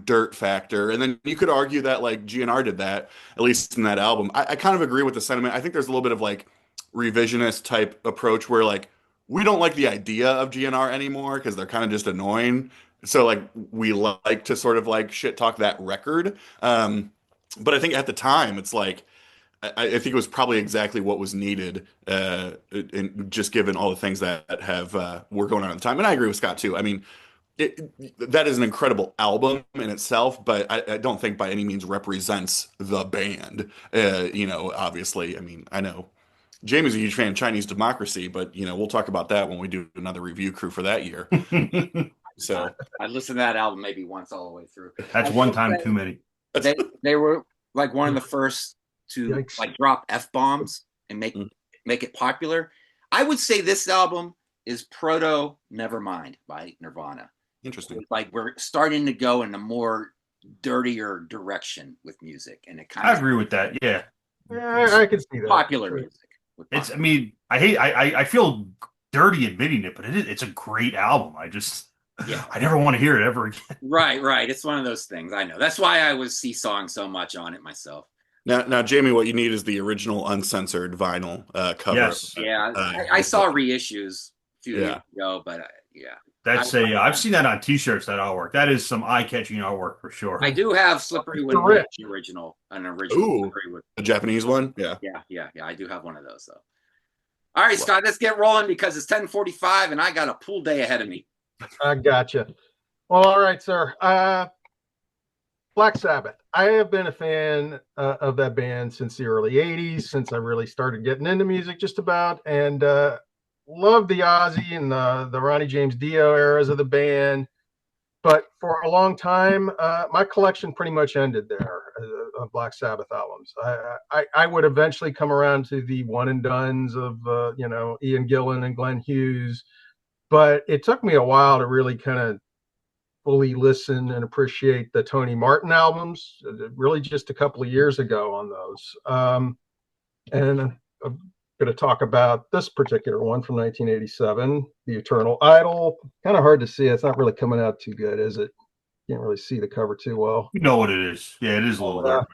dirt factor, and then you could argue that like GNR did that, at least in that album. I kind of agree with the sentiment. I think there's a little bit of like revisionist type approach where like we don't like the idea of GNR anymore because they're kind of just annoying. So like we like to sort of like shit talk that record. But I think at the time it's like I think it was probably exactly what was needed, and just given all the things that have were going on at the time. And I agree with Scott too. I mean, that is an incredible album in itself, but I don't think by any means represents the band. Obviously, I mean, I know Jamie's a huge fan of Chinese Democracy, but we'll talk about that when we do another review crew for that year. So I listened to that album maybe once all the way through. That's one time too many. They were like one of the first to like drop F-bombs and make it popular. I would say this album is proto Nevermind by Nirvana. Interesting. Like we're starting to go in a more dirtier direction with music, and it kind of. I agree with that. Yeah, I can see that. Popular music. It's. I mean, I feel dirty admitting it, but it's a great album. I never want to hear it ever again. Right. It's one of those things. I know. That's why I was seesawing so much on it myself. Now, Jamie, what you need is the original uncensored vinyl cover. Yes. Yeah, I saw reissues a few years ago, but that's I've seen that on T-shirts. That artwork. That is some eye-catching artwork for sure. I do have Slippery When Wet original, Ooh, a Japanese one. Yeah. I do have one of those though. All right, Scott, let's get rolling because it's 10:45 and I got a pool day ahead of me. I gotcha. Well, all right, sir. Black Sabbath. I have been a fan of that band since the early 80s, since I really started getting into music just about, and loved the Ozzy and the Ronnie James Dio eras of the band. But for a long time, my collection pretty much ended there of Black Sabbath albums. I would eventually come around to the one and dones of, Ian Gillan and Glenn Hughes. But it took me a while to really kind of fully listen and appreciate the Tony Martin albums, really just a couple of years ago on those. And I'm going to talk about this particular one from 1987, The Eternal Idol. Kind of hard to see. It's not really coming out too good, is it? Can't really see the cover too well. You know what it is. Yeah, it is a little dark.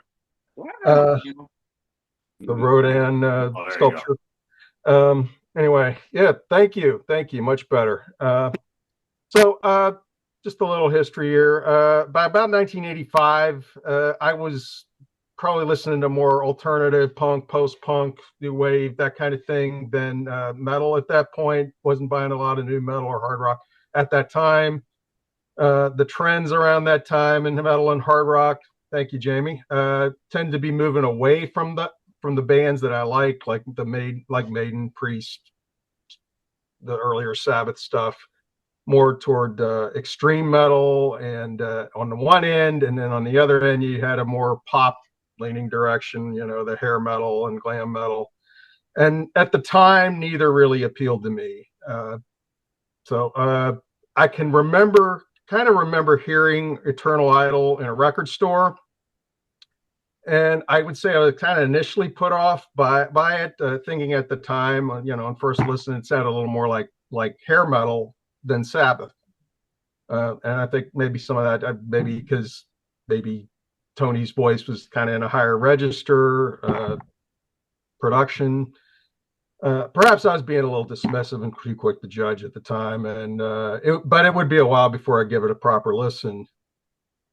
The Rodin sculpture. Anyway, yeah, thank you. Much better. So just a little history here. By about 1985, I was probably listening to more alternative punk, post-punk, new wave, that kind of thing than metal at that point. Wasn't buying a lot of new metal or hard rock. at that time. The trends around that time in metal and hard rock, thank you, Jamie, tend to be moving away from the bands that I like Maiden, Priest, the earlier Sabbath stuff, more toward extreme metal, and on the one end, and then on the other end, you had a more pop leaning direction, the hair metal and glam metal. And at the time, neither really appealed to me. So I can kind of remember hearing Eternal Idol in a record store. And I would say I was kind of initially put off by it, thinking at the time, on first listen, it sounded a little more like hair metal than Sabbath. And I think maybe some of that, maybe because maybe Tony's voice was kind of in a higher register production. Perhaps I was being a little dismissive and too quick to judge at the time, but it would be a while before I give it a proper listen.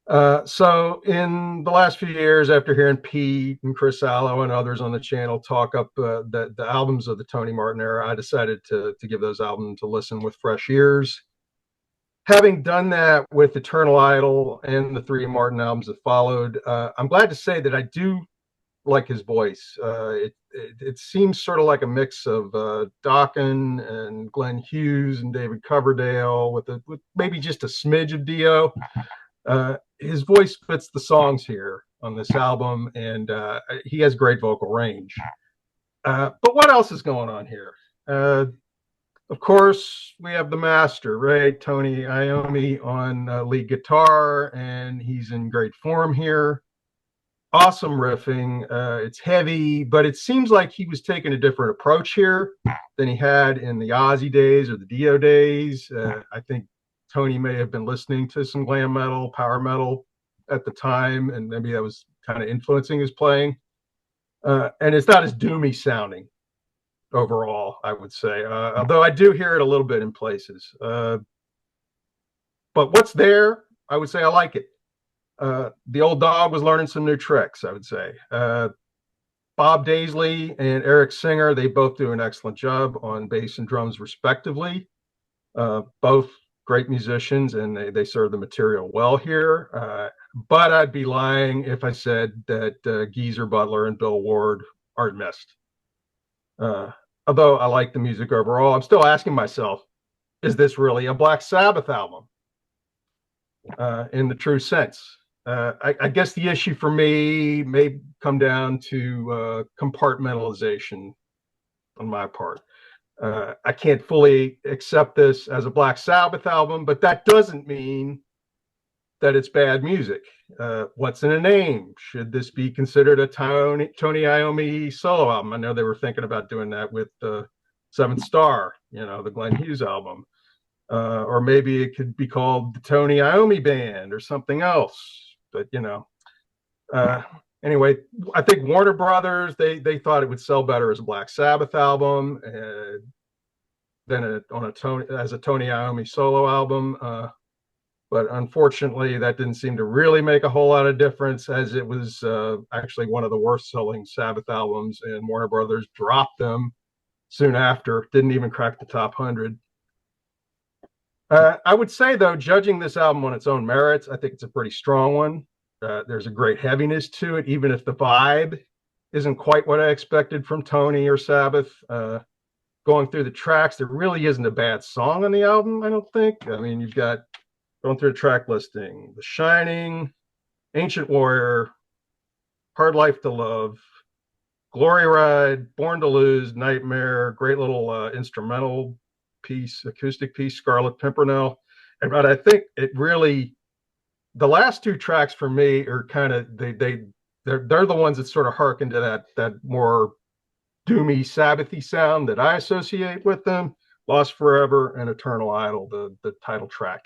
So in the last few years, after hearing Pete and Chris Allo and others on the channel talk up the albums of the Tony Martin era, I decided to give those albums a listen with fresh ears. Having done that with Eternal Idol and the 3 Martin albums that followed, I'm glad to say that I do like his voice. It seems sort of like a mix of Dokken and Glenn Hughes and David Coverdale with maybe just a smidge of Dio. His voice fits the songs here on this album, and he has great vocal range. But what else is going on here? Of course, we have the master, right? Tony Iommi on lead guitar, and he's in great form here. Awesome riffing. It's heavy, but it seems like he was taking a different approach here than he had in the Ozzy days or the Dio days. I think Tony may have been listening to some glam metal, power metal at the time, and maybe that was kind of influencing his playing. And it's not as doomy sounding overall, I would say, although I do hear it a little bit in places. But what's there, I would say I like it. The old dog was learning some new tricks, I would say. Bob Daisley and Eric Singer, they both do an excellent job on bass and drums respectively. Both great musicians, and they serve the material well here. But I'd be lying if I said that Geezer Butler and Bill Ward aren't missed. Although I like the music overall, I'm still asking myself, is this really a Black Sabbath album in the true sense? I guess the issue for me may come down to compartmentalization on my part. I can't fully accept this as a Black Sabbath album, but that doesn't mean that it's bad music. What's in a name? Should this be considered a Tony Iommi solo album? I know they were thinking about doing that with the Seventh Star, the Glenn Hughes album. Or maybe it could be called the Tony Iommi Band or something else. But anyway, I think Warner Brothers, they thought it would sell better as a Black Sabbath album than as a Tony Iommi solo album. But unfortunately, that didn't seem to really make a whole lot of difference, as it was actually one of the worst selling Sabbath albums, and Warner Brothers dropped them soon after. Didn't even crack the top 100. I would say, though, judging this album on its own merits, I think it's a pretty strong one. There's a great heaviness to it, even if the vibe isn't quite what I expected from Tony or Sabbath. Going through the tracks, there really isn't a bad song on the album, I don't think. I mean, you've got, going through the track listing, The Shining, Ancient Warrior, Hard Life to Love, Glory Ride, Born to Lose, Nightmare, great little instrumental piece, acoustic piece, Scarlet Pimpernel. But I think it really, the last 2 tracks for me are kind of, they're the ones that sort of harken to that more doomy Sabbathy sound that I associate with them. Lost Forever and Eternal Idol, the title track.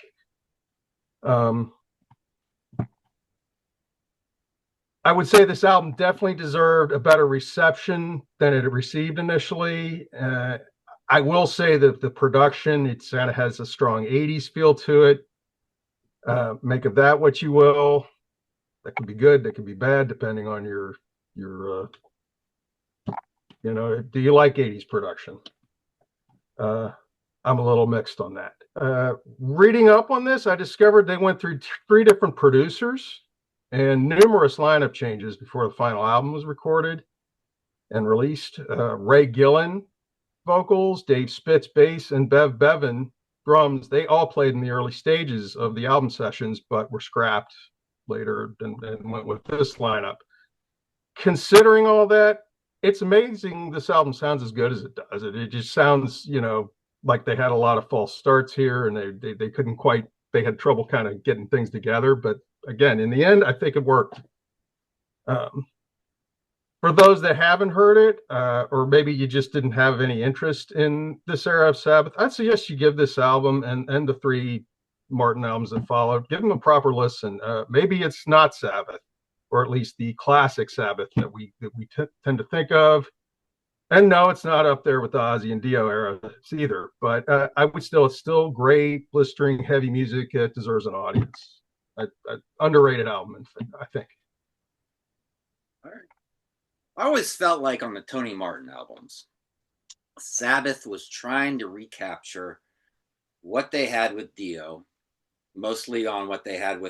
I would say this album definitely deserved a better reception than it received initially. I will say that the production, it kind of has a strong 80s feel to it. Make of that what you will. That can be good, that can be bad, depending on your do you like 80s production? I'm a little mixed on that. Reading up on this, I discovered they went through 3 different producers and numerous lineup changes before the final album was recorded and released. Ray Gillen vocals, Dave Spitz bass, and Bev Bevan drums. They all played in the early stages of the album sessions, but were scrapped later and went with this lineup. Considering all that, it's amazing this album sounds as good as it does. It just sounds, like they had a lot of false starts here, and they couldn't quite. They had trouble kind of getting things together. But again, in the end, I think it worked. For those that haven't heard it, or maybe you just didn't have any interest in this era of Sabbath, I'd suggest you give this album and the 3 Martin albums that followed, give them a proper listen. Maybe it's not Sabbath, or at least the classic Sabbath that we tend to think of. And no, it's not up there with the Ozzy and Dio era either. But I would still, it's still great, blistering, heavy music. It deserves an audience. Underrated album, I think. All right. I always felt like on the Tony Martin albums, Sabbath was trying to recapture what they had with Dio, mostly on what they had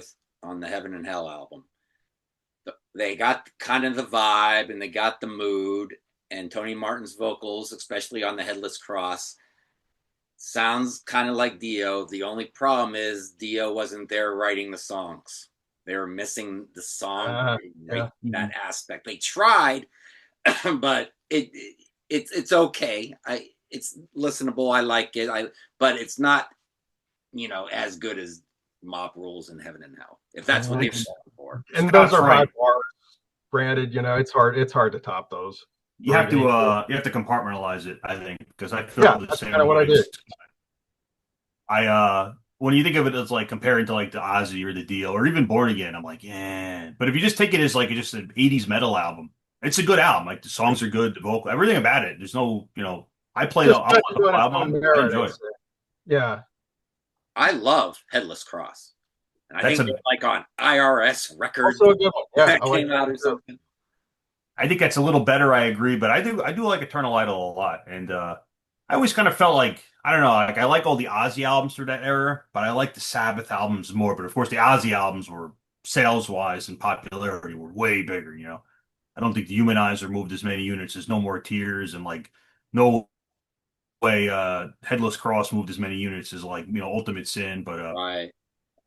on the Heaven and Hell album. They got kind of the vibe and they got the mood, and Tony Martin's vocals, especially on the Headless Cross, sounds kind of like Dio. The only problem is Dio wasn't there writing the songs. They were missing the song that aspect. They tried, but it's okay. It's listenable. I like it. But it's not, as good as Mob Rules and Heaven and Hell, if that's what they were going for. And those are high bars. Granted, it's hard to top those. You have to compartmentalize it, I think, because I feel the same. Kind of what I did. When you think of it as like comparing to like the Ozzy or the Dio or even Born Again, I'm like, yeah. But if you just take it as like just an 80s metal album, it's a good album. Like the songs are good, the vocal, everything about it. There's no, I play the album. I enjoy it. Yeah. I love Headless Cross. And I think like on IRS Records that came out or something. I think that's a little better, I agree, but I do like Eternal Idol a lot. And I always kind of felt like, I don't know, like I like all the Ozzy albums through that era, but I like the Sabbath albums more. But of course, the Ozzy albums were sales-wise and popularity were way bigger, I don't think the Humanizer moved as many units as No More Tears, and like no way Headless Cross moved as many units as like, Ultimate Sin. But right.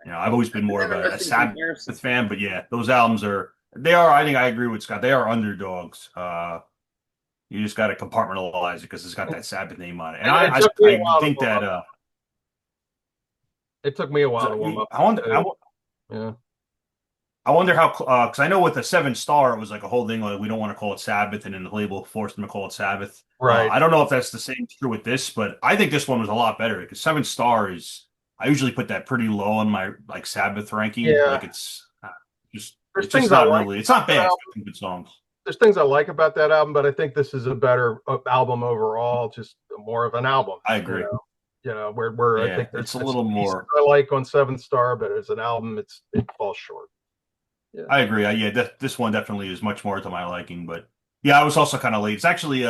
I've always been more of a Sabbath fan, but yeah, those albums I think I agree with Scott. They are underdogs. You just got to compartmentalize it because it's got that Sabbath name on it. And I think that it took me a while to warm up. I wonder how, because I know with the 7-star, it was like a whole thing like we don't want to call it Sabbath, and then the label forced them to call it Sabbath. Right. I don't know if that's the same true with this, but I think this one was a lot better because 7-star is. I usually put that pretty low on my like Sabbath ranking. Yeah. Like it's not really. It's not bad. It's good songs. There's things I like about that album, but I think this is a better album overall. Just more of an album. I agree. Where I think it's a little more. I like on 7-star, but as an album, it falls short. Yeah. I agree. This one definitely is much more to my liking. But yeah, I was also kind of late. It's actually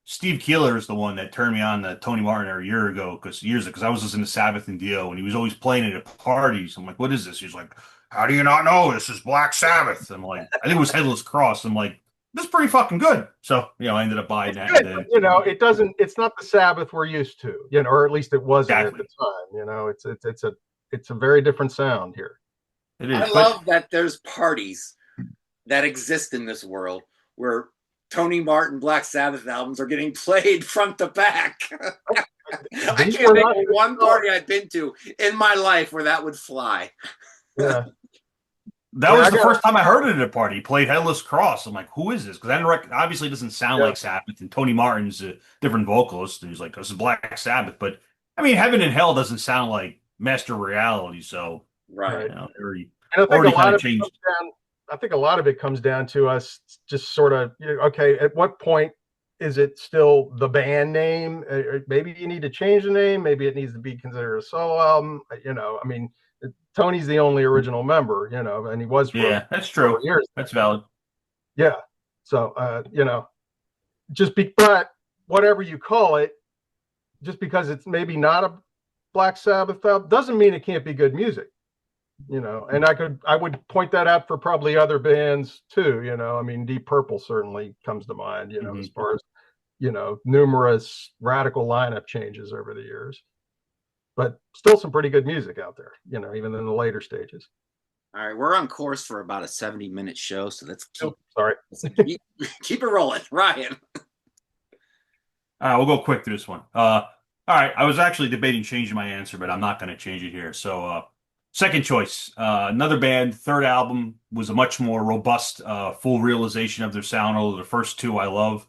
Steve Keeler is the one that turned me on to Tony Martin a year ago because I was listening to Sabbath and Dio, and he was always playing it at parties. I'm like, what is this? He's like, how do you not know this is Black Sabbath? I'm like, I think it was Headless Cross. I'm like, this is pretty fucking good. So I ended up buying that. And then, it's not the Sabbath we're used to, or at least it wasn't at the time. It's a very different sound here. It is. I love that there's parties that exist in this world where Tony Martin Black Sabbath albums are getting played front to back. I can't think of one party I've been to in my life where that would fly. Yeah. That was the first time I heard it at a party. He played Headless Cross. I'm like, who is this? Because I didn't obviously it doesn't sound like Sabbath, and Tony Martin's a different vocalist, and he's like, this is Black Sabbath. But I mean, Heaven and Hell doesn't sound like Master Reality, so right. I think a lot of it comes down to us just sort of, okay, at what point is it still the band name? Maybe you need to change the name. Maybe it needs to be considered a solo album. I mean, Tony's the only original member, and he was for that's true. Years. That's valid. Yeah. So, but whatever you call it, just because it's maybe not a Black Sabbath album doesn't mean it can't be good music. And I would point that out for probably other bands too. I mean, Deep Purple certainly comes to mind, as far as, numerous radical lineup changes over the years, but still some pretty good music out there, even in the later stages. All right, we're on course for about a 70-minute show, so let's keep it rolling. Ryan. We'll go quick through this one. All right, I was actually debating changing my answer, but I'm not going to change it here. So, second choice, another band, third album was a much more robust, full realization of their sound. Although the first two I love.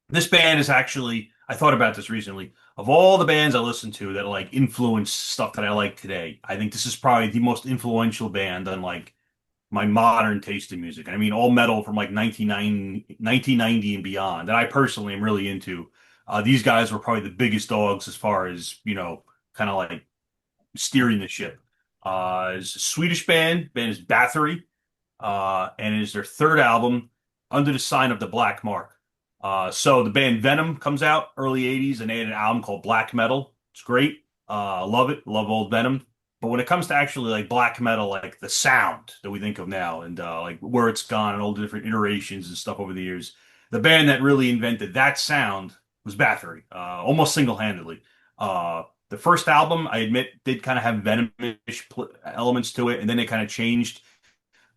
This band is actually, I thought about this recently. Of all the bands I listen to that like influence stuff that I like today, I think this is probably the most influential band on like my modern taste in music. I mean, all metal from like 1990 and beyond that I personally am really into. These guys were probably the biggest dogs as far as, kind of like steering the ship. It's a Swedish band is Bathory, and it is their third album, Under the Sign of the Black Mark. So the band Venom comes out early 80s, and they had an album called Black Metal. It's great. Love it. Love old Venom. But when it comes to actually like black metal, like the sound that we think of now and like where it's gone and all the different iterations and stuff over the years, the band that really invented that sound was Bathory, almost single-handedly. The first album, I admit, did kind of have Venom-ish elements to it, and then it kind of changed.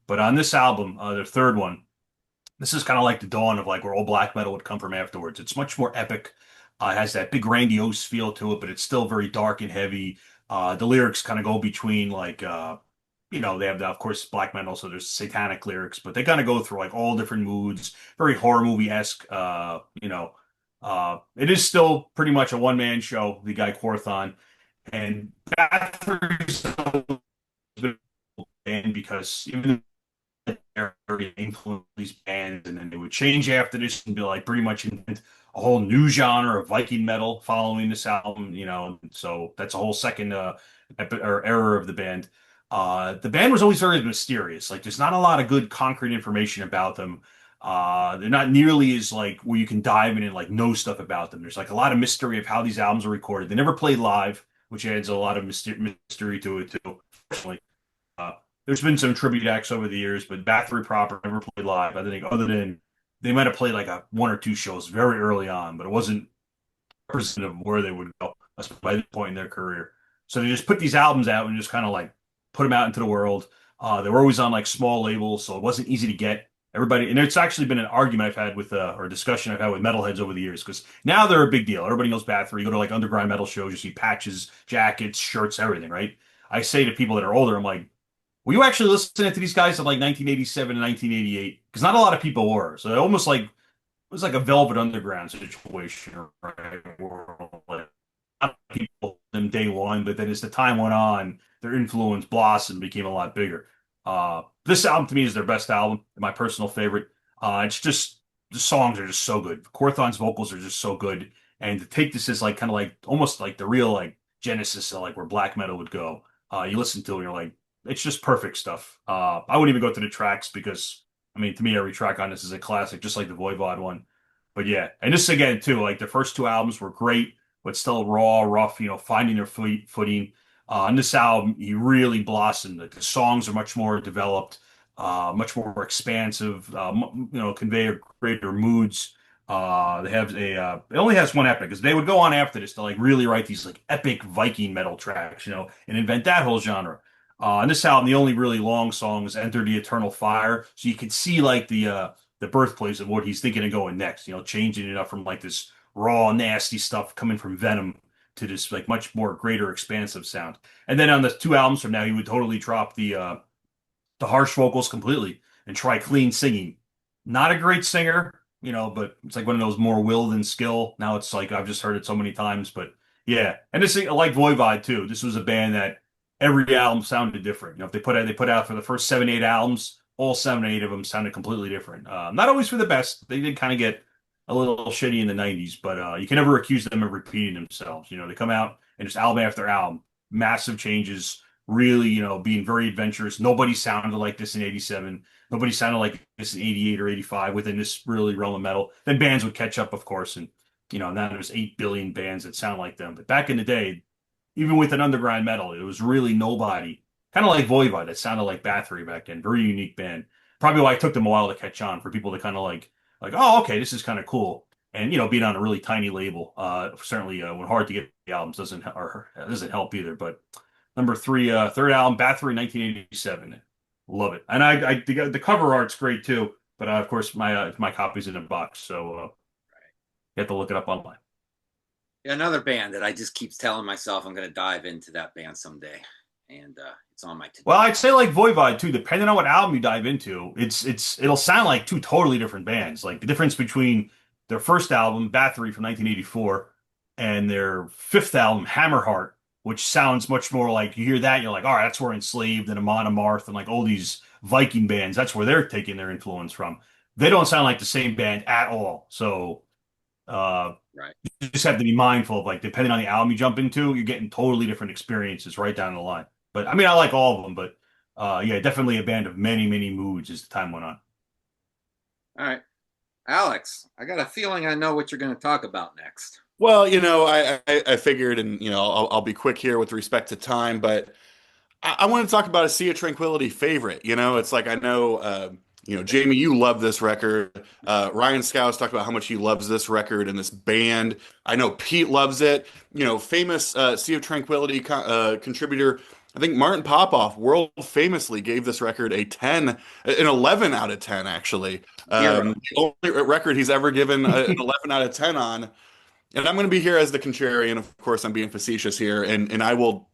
But on this album, their third one, this is kind of like the dawn of like where old black metal would come from afterwards. It's much more epic. It has that big grandiose feel to it, but it's still very dark and heavy. The lyrics kind of go between like they have of course black metal, so there's satanic lyrics, but they kind of go through like all different moods, very horror movie-esque. It is still pretty much a one-man show, the guy Quorthon, and Bathory's band because even influence these bands, and then they would change after this and be like pretty much invent a whole new genre of Viking metal following this album. So that's a whole second era of the band. The band was always very mysterious. Like there's not a lot of good concrete information about them. They're not nearly as like where you can dive in and like know stuff about them. There's like a lot of mystery of how these albums are recorded. They never played live, which adds a lot of mystery to it too. Like, there's been some tribute acts over the years, but Bathory proper never played live. I think other than they might have played like one or two shows very early on, but it wasn't representative of where they would go by this point in their career. So they just put these albums out and just kind of like put them out into the world. They were always on like small labels, so it wasn't easy to get everybody. And it's actually been an argument I've had with or a discussion I've had with metalheads over the years because now they're a big deal. Everybody knows Bathory. You go to like underground metal shows, you see patches, jackets, shirts, everything, right? I say to people that are older, I'm like, were you actually listening to these guys in like 1987 and 1988? Because not a lot of people were. So it almost like it was like a Velvet Underground situation, right? Where like, a lot of people in day one, but then as the time went on, their influence blossomed, became a lot bigger. This album to me is their best album, my personal favorite. It's just the songs are just so good. Quorthon's vocals are just so good, and to take this as like kind of like almost like the real like genesis of like where black metal would go. You listen to it, and you're like, it's just perfect stuff. I wouldn't even go through the tracks because, I mean, to me, every track on this is a classic, just like the Voivod one. But yeah, and this again too, like the first two albums were great, but still raw, rough. Finding their footing. On this album, he really blossomed. The songs are much more developed, much more expansive. Convey greater moods. They have it only has one epic because they would go on after this to like really write these like epic Viking metal tracks, and invent that whole genre. On this album, the only really long song is "Enter the Eternal Fire," so you can see like the birthplace of what he's thinking of going next. Changing it up from like this raw, nasty stuff coming from Venom to this like much more greater, expansive sound. And then on the two albums from now, he would totally drop the harsh vocals completely and try clean singing. Not a great singer, but it's like one of those more will than skill. Now it's like I've just heard it so many times, but yeah. And this like Voivod too. This was a band that every album sounded different. If they put out for the first 7, 8 albums, all 7, 8 of them sounded completely different. Not always for the best. They did kind of get a little shitty in the 90s, but you can never accuse them of repeating themselves. They come out and just album after album, massive changes, really, being very adventurous. Nobody sounded like this in 87. Nobody sounded like this in 88 or 85 within this really realm of metal. Then bands would catch up, of course, and Now there's 8 billion bands that sound like them. But back in the day, even with an underground metal, it was really nobody. Kind of like Voivod, that sounded like Bathory back then. Very unique band. Probably why it took them a while to catch on for people to kind of like, oh, okay, this is kind of cool. And being on a really tiny label, certainly when hard to get the albums doesn't help either. But number three, third album, Bathory, 1987. Love it. And the cover art's great too. But of course, my copy's in a box, so you have to look it up online. Another band that I just keeps telling myself I'm going to dive into that band someday, and it's on my to-do. Well, I'd say like Voivod too. Depending on what album you dive into, it'll sound like two totally different bands. Like the difference between their first album, Bathory from 1984, and their fifth album, Hammerheart, which sounds much more like you hear that, you're like, all right, that's where Enslaved and Amon Amarth and like all these Viking bands, that's where they're taking their influence from. They don't sound like the same band at all. So Right. you just have to be mindful of like depending on the album you jump into, you're getting totally different experiences right down the line. But I mean, I like all of them, but yeah, definitely a band of many, many moods as the time went on. All right. Alex, I got a feeling I know what you're going to talk about next. Well, I figured, and I'll be quick here with respect to time, but I want to talk about a Sea of Tranquility favorite. It's like I know, Jamie, you love this record. Ryan Scouse talked about how much he loves this record and this band. I know Pete loves it. Famous Sea of Tranquility contributor. I think Martin Popoff world famously gave this record an 11 out of 10, actually. The only record he's ever given an 11 out of 10 on. And I'm going to be here as the contrarian. Of course, I'm being facetious here. And I will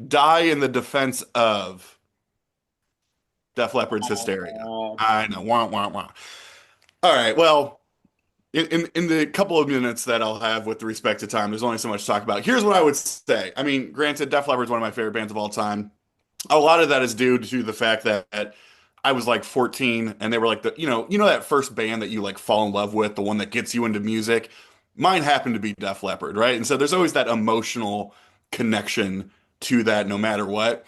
die in the defense of Def Leppard's Hysteria. I know. Wah, wah, wah. All right. Well, in the couple of minutes that I'll have with respect to time, there's only so much to talk about. Here's what I would say. I mean, granted, Def Leppard's one of my favorite bands of all time. A lot of that is due to the fact that I was like 14 and they were like that first band that you like fall in love with, the one that gets you into music. Mine happened to be Def Leppard, right? And so there's always that emotional connection to that no matter what.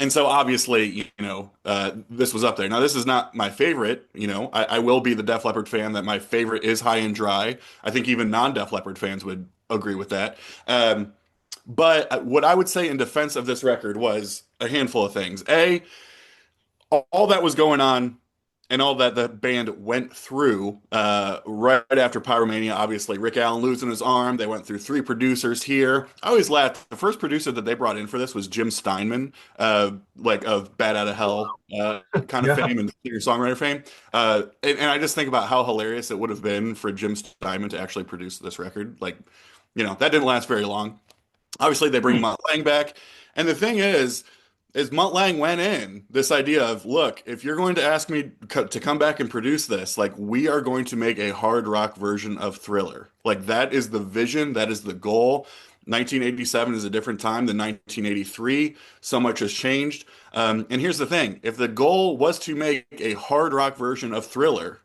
And so obviously, this was up there. Now, this is not my favorite. I will be the Def Leppard fan that my favorite is High and Dry. I think even non-Def Leppard fans would agree with that. But what I would say in defense of this record was a handful of things. All that was going on and all that the band went through right after Pyromania. Obviously, Rick Allen losing his arm. They went through 3 producers here. I always laughed. The first producer that they brought in for this was Jim Steinman, like of Bat Out of Hell kind of fame and singer-songwriter fame. And I just think about how hilarious it would have been for Jim Steinman to actually produce this record. Like, that didn't last very long. Obviously, they bring Mutt Lange back. And the thing is Mutt Lange went in this idea of, look, if you're going to ask me to come back and produce this, like we are going to make a hard rock version of Thriller. Like that is the vision, that is the goal. 1987 is a different time than 1983. So much has changed. And here's the thing. If the goal was to make a hard rock version of Thriller,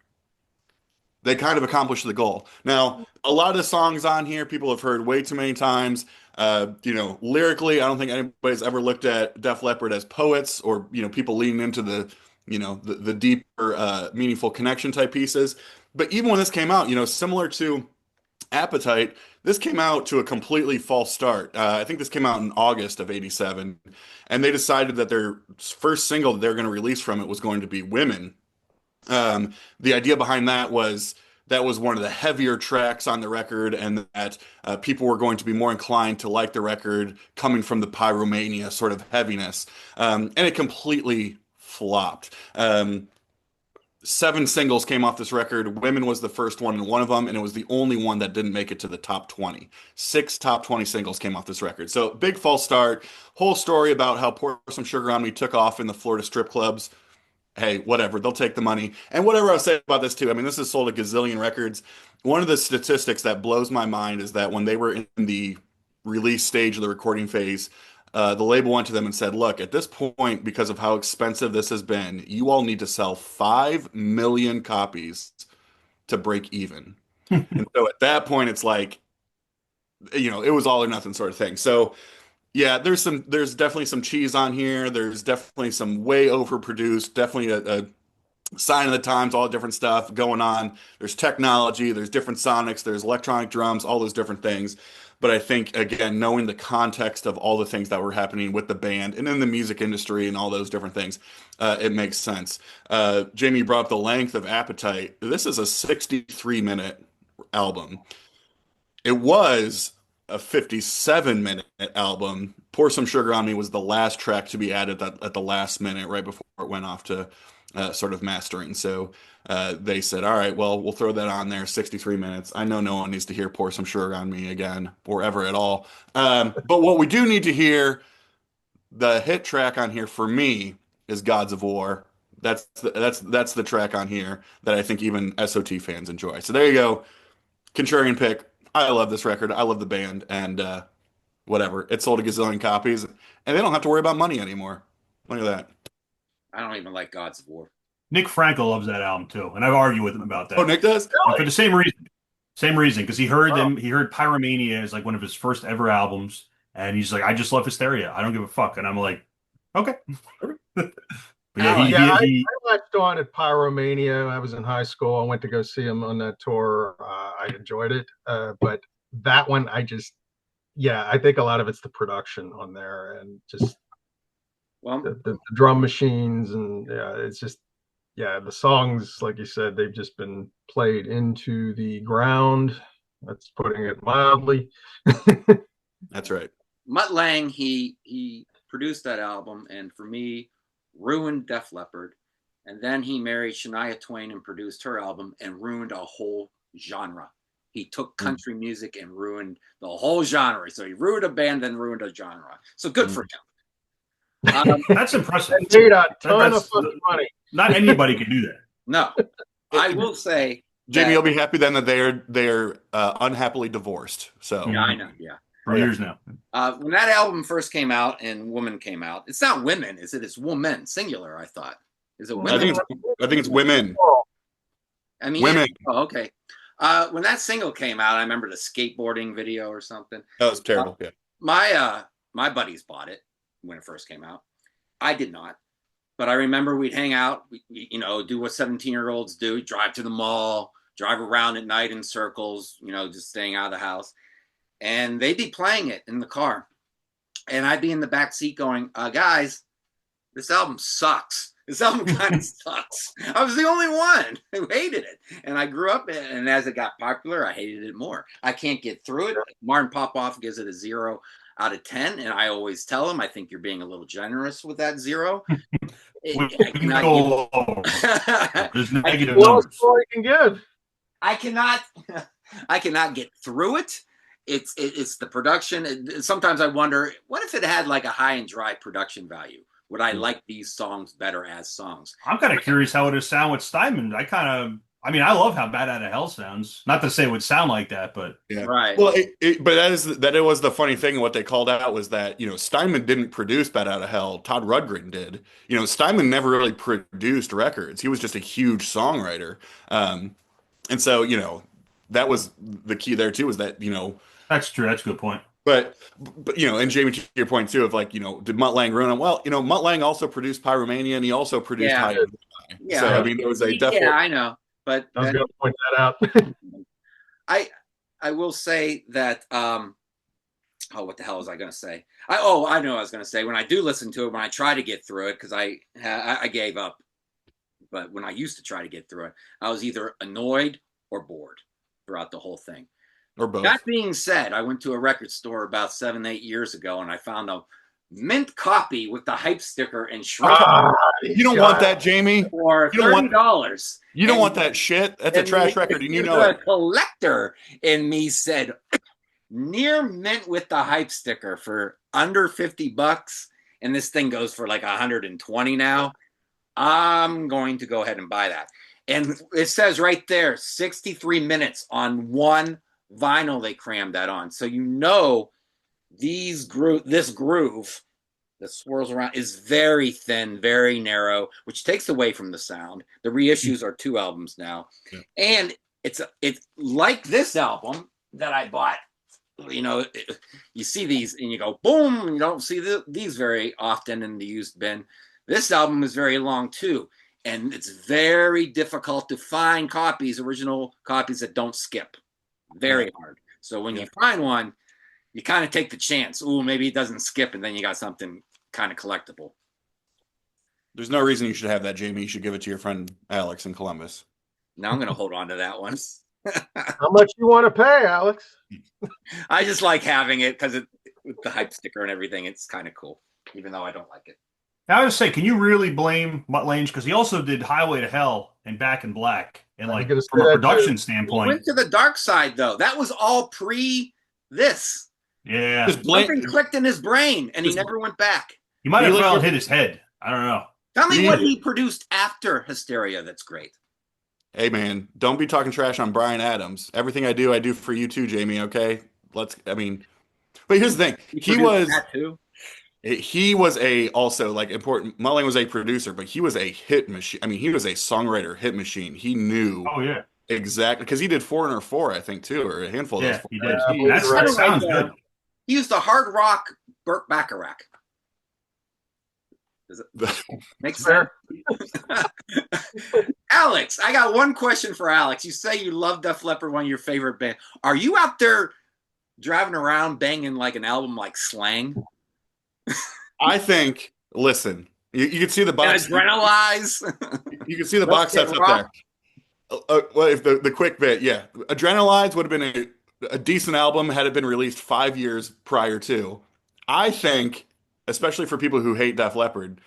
they kind of accomplished the goal. Now, a lot of the songs on here people have heard way too many times. Lyrically, I don't think anybody's ever looked at Def Leppard as poets or, people leaning into the deeper, meaningful connection type pieces. But even when this came out, similar to Appetite, this came out to a completely false start. I think this came out in August of '87, and they decided that their first single that they're going to release from it was going to be Women. The idea behind that was one of the heavier tracks on the record, and that people were going to be more inclined to like the record coming from the Pyromania sort of heaviness. And it completely flopped. 7 singles came off this record. Women was the first one and one of them, and it was the only one that didn't make it to the top 20. 6 top 20 singles came off this record. So big false start. Whole story about how Pour Some Sugar on Me took off in the Florida strip clubs. Hey, whatever, they'll take the money. And whatever I'll say about this too, I mean, this has sold a gazillion records. One of the statistics that blows my mind is that when they were in the release stage of the recording phase, the label went to them and said, look, at this point, because of how expensive this has been, you all need to sell 5 million copies to break even. And so at that point, it's like, it was all or nothing sort of thing. So yeah, there's definitely some cheese on here. There's definitely some way overproduced, definitely sign of the times, all different stuff going on. There's technology, there's different sonics, there's electronic drums, all those different things. But I think, again, knowing the context of all the things that were happening with the band and in the music industry and all those different things, it makes sense. Jamie brought up the length of Appetite. This is a 63-minute album. It was a 57-minute album. Pour Some Sugar on Me was the last track to be added at the last minute, right before it went off to sort of mastering. So they said, all right, well, we'll throw that on there, 63 minutes. I know no one needs to hear Pour Some Sugar on Me again or ever at all. But what we do need to hear, the hit track on here for me is Gods of War. That's the track on here that I think even SOT fans enjoy. So there you go. Contrarian pick. I love this record. I love the band, and whatever. It sold a gazillion copies, and they don't have to worry about money anymore. Look at that. I don't even like Gods of War. Nick Franco loves that album too, and I've argued with him about that. Oh, Nick does? And for the same reason. Same reason, because he heard them. He heard Pyromania as like one of his first ever albums, and he's like, "I just love Hysteria. I don't give a fuck." And I'm like, "Okay." But I latched on at Pyromania. I was in high school. I went to go see him on that tour. I enjoyed it, but that one, I think a lot of it's the production on there and just the drum machines, and it's just the songs, like you said, they've just been played into the ground. That's putting it mildly. That's right. Mutt Lange, he produced that album, and for me, ruined Def Leppard. And then he married Shania Twain and produced her album and ruined a whole genre. He took country music and ruined the whole genre. So he ruined a band, then ruined a genre. So good for him. That's impressive. And made a ton of fucking money. Not anybody can do that. No, I will say, Jamie, you'll be happy then that they're unhappily divorced. So yeah, I know. Yeah. For years now. When that album first came out and Woman came out, it's not women, is it? It's woman, singular, I thought. Is it women? I think it's women. I mean, women. Oh, okay. When that single came out, I remember the skateboarding video or something. That was terrible. Yeah. My buddies bought it when it first came out. I did not. But I remember we'd hang out, do what 17-year-olds do, drive to the mall, drive around at night in circles, just staying out of the house. And they'd be playing it in the car. And I'd be in the back seat going, guys, this album sucks. This album kind of sucks. I was the only one who hated it. And I grew up, and as it got popular, I hated it more. I can't get through it. Martin Popoff gives it a 0 out of 10. And I always tell him, I think you're being a little generous with that 0. There's negative numbers. All you can give. I cannot get through it. It's the production. Sometimes I wonder, what if it had like a high and dry production value? Would I like these songs better as songs? I'm kind of curious how it would sound with Steinman. I love how Bad Out of Hell sounds. Not to say it would sound like that, but yeah, right. Well, but it was the funny thing. And what they called out was that Steinman didn't produce Bad Out of Hell. Todd Rundgren did. Steinman never really produced records. He was just a huge songwriter, and so that was the key there too. Was that That's true. That's a good point. But and Jamie, to your point too, of did Mutt Lange ruin him? Well, Mutt Lange also produced Pyromania, and he also produced High and Dry. Yeah. So there was a definite. Yeah, I know. But I was going to point that out. I will say that. What the hell was I going to say? I know what I was going to say. When I do listen to it, when I try to get through it, because I gave up. But when I used to try to get through it, I was either annoyed or bored throughout the whole thing. Or both. That being said, I went to a record store about 7-8 years ago, and I found a mint copy with the hype sticker and shrink. You don't want that, Jamie. For $30. You don't want that shit. That's a trash record, and you know it. The collector in me said, near mint with the hype sticker for under $50, and this thing goes for like 120 now. I'm going to go ahead and buy that. And it says right there, 63 minutes on one vinyl they crammed that on. So this groove that swirls around is very thin, very narrow, which takes away from the sound. The reissues are 2 albums now. Yeah. And it's like this album that I bought. You see these and you go, boom, you don't see these very often in the used bin. This album is very long too. And it's very difficult to find original copies that don't skip. Very hard. So when you find one, you kind of take the chance. Ooh, maybe it doesn't skip, and then you got something kind of collectible. There's no reason you should have that, Jamie. You should give it to your friend Alex in Columbus. Now I'm going to hold on to that one. How much you want to pay, Alex? I just like having it because with the hype sticker and everything, it's kind of cool, even though I don't like it. Now, I was say, can you really blame Mutt Lange? Because he also did Highway to Hell and Back in Black. And like from a production standpoint. He went to the dark side, though. That was all pre this. Yeah. Something clicked in his brain, and he never went back. He might have fell and hit his head. I don't know. Tell me what he produced after Hysteria that's great. Hey, man, don't be talking trash on Bryan Adams. Everything I do for you too, Jamie, okay? But here's the thing. He was also like important. Mutt Lange was a producer, but he was a hit machine. I mean, he was a songwriter hit machine. He knew. Oh, yeah. Exactly. Because he did Foreigner 4, I think, too, or a handful of those. He did. That sounds good. He used the hard rock Burt Bacharach. Does it make sense? Alex, I got one question for Alex. You say you love Def Leppard, one of your favorite bands. Are you out there driving around banging like an album like Slang? I think, listen, you can see the box. Adrenalize. You can see the box sets up there. Well, if the quick bit, Adrenalize would have been a decent album had it been released 5 years prior to. I think, especially for people who hate Def Leppard,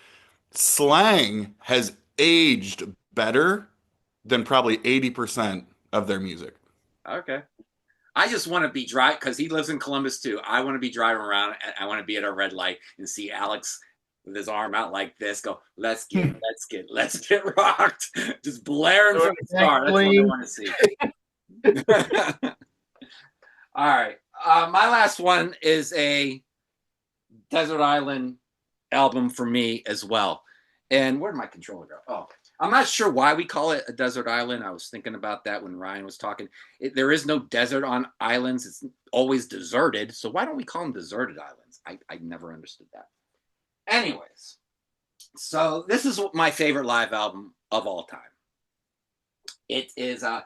Slang has aged better than probably 80% of their music. Okay. I just want to be driving, because he lives in Columbus too. I want to be driving around. I want to be at a red light and see Alex with his arm out like this go, let's get rocked. Just blaring from the star. That's what I want to see. All right. My last one is a Desert Island album for me as well. And where did my controller go? Oh, I'm not sure why we call it a desert island. I was thinking about that when Ryan was talking. There is no desert on islands. It's always deserted. So why don't we call them deserted islands? I never understood that. Anyways, so this is my favorite live album of all time. It is, Bob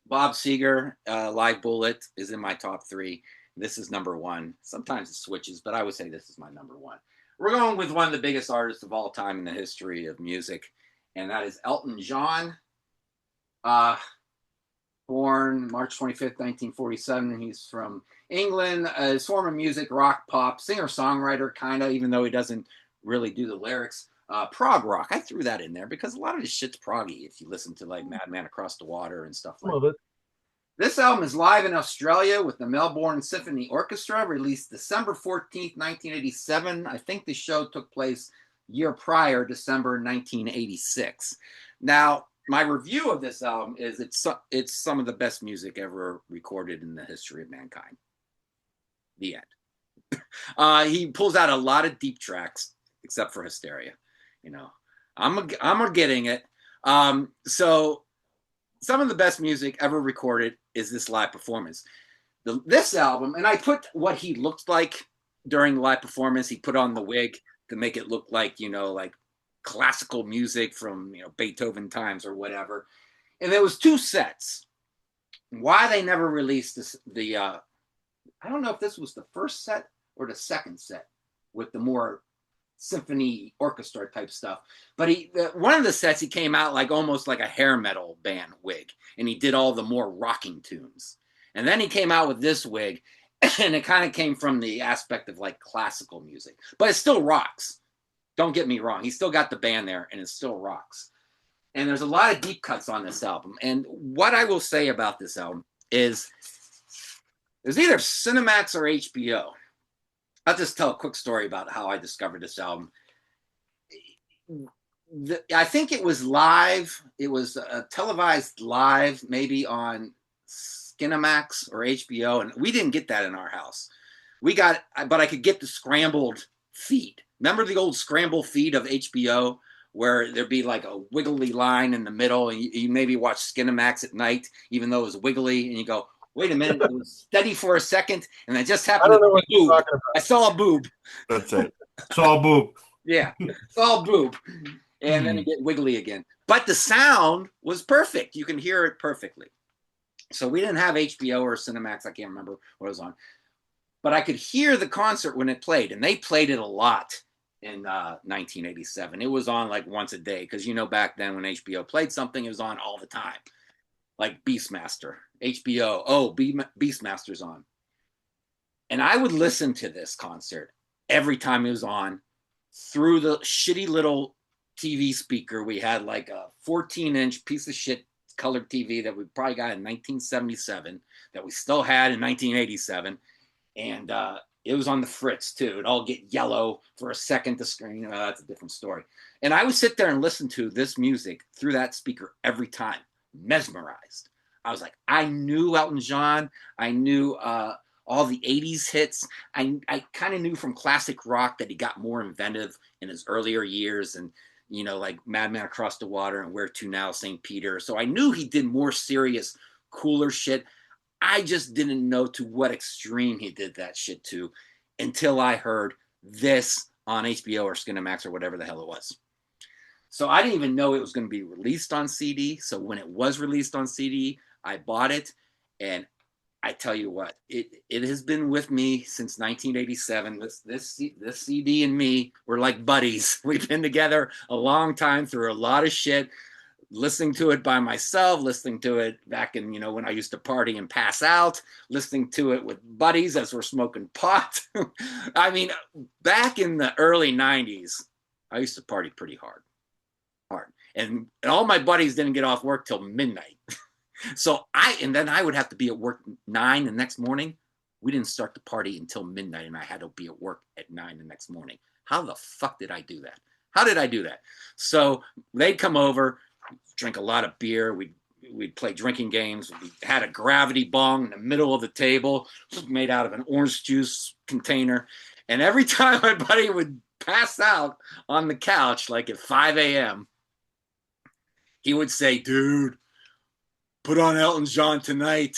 Seger, Live Bullet is in my top 3. This is number 1. Sometimes it switches, but I would say this is my number 1. We're going with one of the biggest artists of all time in the history of music, and that is Elton John. Born March 25th, 1947. He's from England. His form of music, rock, pop, singer-songwriter, kind of, even though he doesn't really do the lyrics. Prog rock. I threw that in there because a lot of his shit's proggy if you listen to like Madman Across the Water and stuff like that. This album is live in Australia with the Melbourne Symphony Orchestra, released December 14th, 1987. I think the show took place year prior, December 1986. Now, my review of this album is it's some of the best music ever recorded in the history of mankind. The end. He pulls out a lot of deep tracks, except for Hysteria. I'm getting it. So some of the best music ever recorded is this live performance. This album, and I put what he looked like during the live performance. He put on the wig to make it look like, like classical music from, Beethoven times or whatever. And there was 2 sets. Why they never released this, I don't know if this was the first set or the second set with the more symphony orchestra type stuff. But one of the sets, he came out like almost like a hair metal band wig, and he did all the more rocking tunes. And then he came out with this wig, and it kind of came from the aspect of like classical music, but it still rocks. Don't get me wrong. He's still got the band there, and it still rocks. And there's a lot of deep cuts on this album. And what I will say about this album is there's either Cinemax or HBO. I'll just tell a quick story about how I discovered this album. I think it was live. It was televised live, maybe on Skinamax or HBO, and we didn't get that in our house. But I could get the scrambled feed. Remember the old scramble feed of HBO where there'd be like a wiggly line in the middle, and you maybe watch Skinamax at night, even though it was wiggly, and you go, wait a minute, it was steady for a second, and I just happened to see a boob. I saw a boob. That's it. Saw a boob. Yeah, saw a boob. and then it get wiggly again. But the sound was perfect. You can hear it perfectly. So we didn't have HBO or Cinemax. I can't remember what it was on. But I could hear the concert when it played, and they played it a lot in 1987. It was on like once a day because, you know, back then when HBO played something, it was on all the time. Like Beastmaster, HBO. Oh, Beastmaster's on. And I would listen to this concert every time it was on through the shitty little TV speaker. We had like a 14-inch piece of shit colored TV that we probably got in 1977 that we still had in 1987. And it was on the Fritz too. It'd all get yellow for a second, the screen. That's a different story. And I would sit there and listen to this music through that speaker every time, mesmerized. I was like, I knew Elton John. I knew all the 80s hits. I kind of knew from classic rock that he got more inventive in his earlier years, and, you know, like Madman Across the Water and Where To Now, St. Peter. So I knew he did more serious, cooler shit. I just didn't know to what extreme he did that shit to until I heard this on HBO or Skinemax or whatever the hell it was. So I didn't even know it was going to be released on CD. So when it was released on CD, I bought it, and I tell you what, it has been with me since 1987. This CD and me, we're like buddies. We've been together a long time through a lot of shit, listening to it by myself, listening to it back in, you know, when I used to party and pass out, listening to it with buddies as we're smoking pot. I mean, back in the early 90s, I used to party pretty hard. And all my buddies didn't get off work till midnight. So then I would have to be at work 9 the next morning. We didn't start the party until midnight, and I had to be at work at 9 the next morning. How the fuck did I do that? How did I do that? So they'd come over, drink a lot of beer. We'd play drinking games. We had a gravity bong in the middle of the table made out of an orange juice container. And every time my buddy would pass out on the couch, like at 5 a.m., he would say, dude, put on Elton John Tonight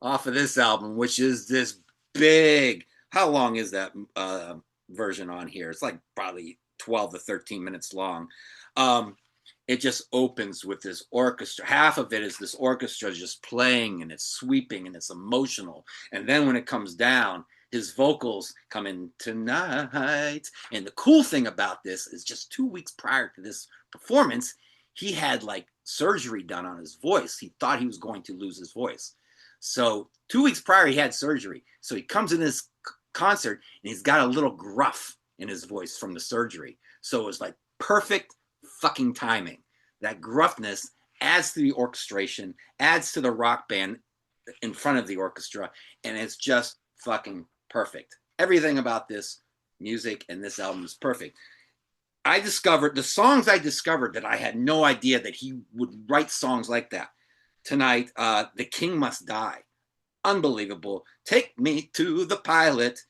off of this album, which is this big, how long is that version on here? It's like probably 12 to 13 minutes long. It just opens with this orchestra. Half of it is this orchestra just playing, and it's sweeping and it's emotional. And then when it comes down, his vocals come in tonight. And the cool thing about this is just 2 weeks prior to this performance, he had like surgery done on his voice. He thought he was going to lose his voice. So 2 weeks prior, he had surgery. So he comes in this concert and he's got a little gruff in his voice from the surgery. So it was like perfect fucking timing. That gruffness adds to the orchestration, adds to the rock band in front of the orchestra, and it's just fucking perfect. Everything about this music and this album is perfect. I discovered the songs that I had no idea that he would write songs like that. Tonight, The King Must Die. Unbelievable. Take Me to the Pilot.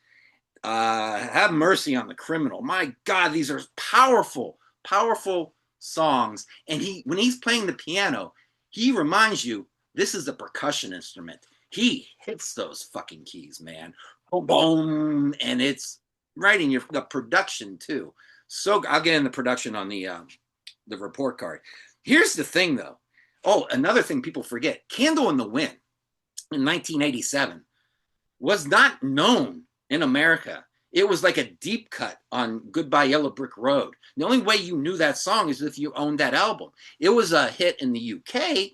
Have Mercy on the Criminal. My God, these are powerful, powerful songs. And when he's playing the piano, he reminds you this is a percussion instrument. He hits those fucking keys, man. Boom, boom. And it's right in the production too. So I'll get in the production on the report card. Here's the thing, though. Oh, another thing people forget. Candle in the Wind in 1987 was not known in America. It was like a deep cut on Goodbye Yellow Brick Road. The only way you knew that song is if you owned that album. It was a hit in the UK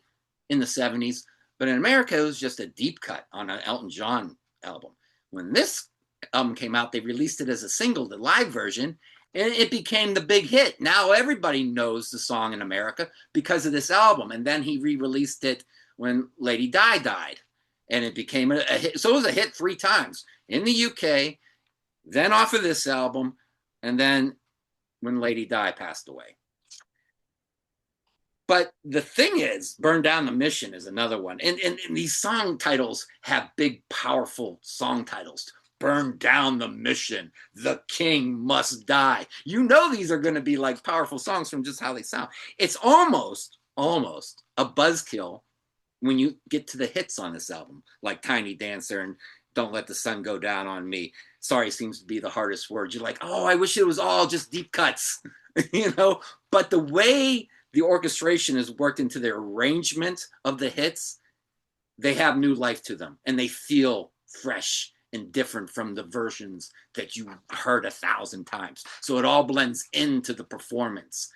in the 70s, but in America, it was just a deep cut on an Elton John album. When this album came out, they released it as a single, the live version, and it became the big hit. Now everybody knows the song in America because of this album. And then he re-released it when Lady Di died. And it became a hit. So it was a hit 3 times. In the UK, then off of this album, and then when Lady Di passed away. But the thing is, Burn Down the Mission is another one. And these song titles have big, powerful song titles. Burn down the mission. The king must die. You know these are going to be like powerful songs from just how they sound. It's almost a buzzkill when you get to the hits on this album, like Tiny Dancer and Don't Let the Sun Go Down on Me. Sorry seems to be the hardest word. You're like, oh, I wish it was all just deep cuts, you know? But the way the orchestration is worked into the arrangement of the hits, they have new life to them, and they feel fresh and different from the versions that you heard 1,000 times. So it all blends into the performance.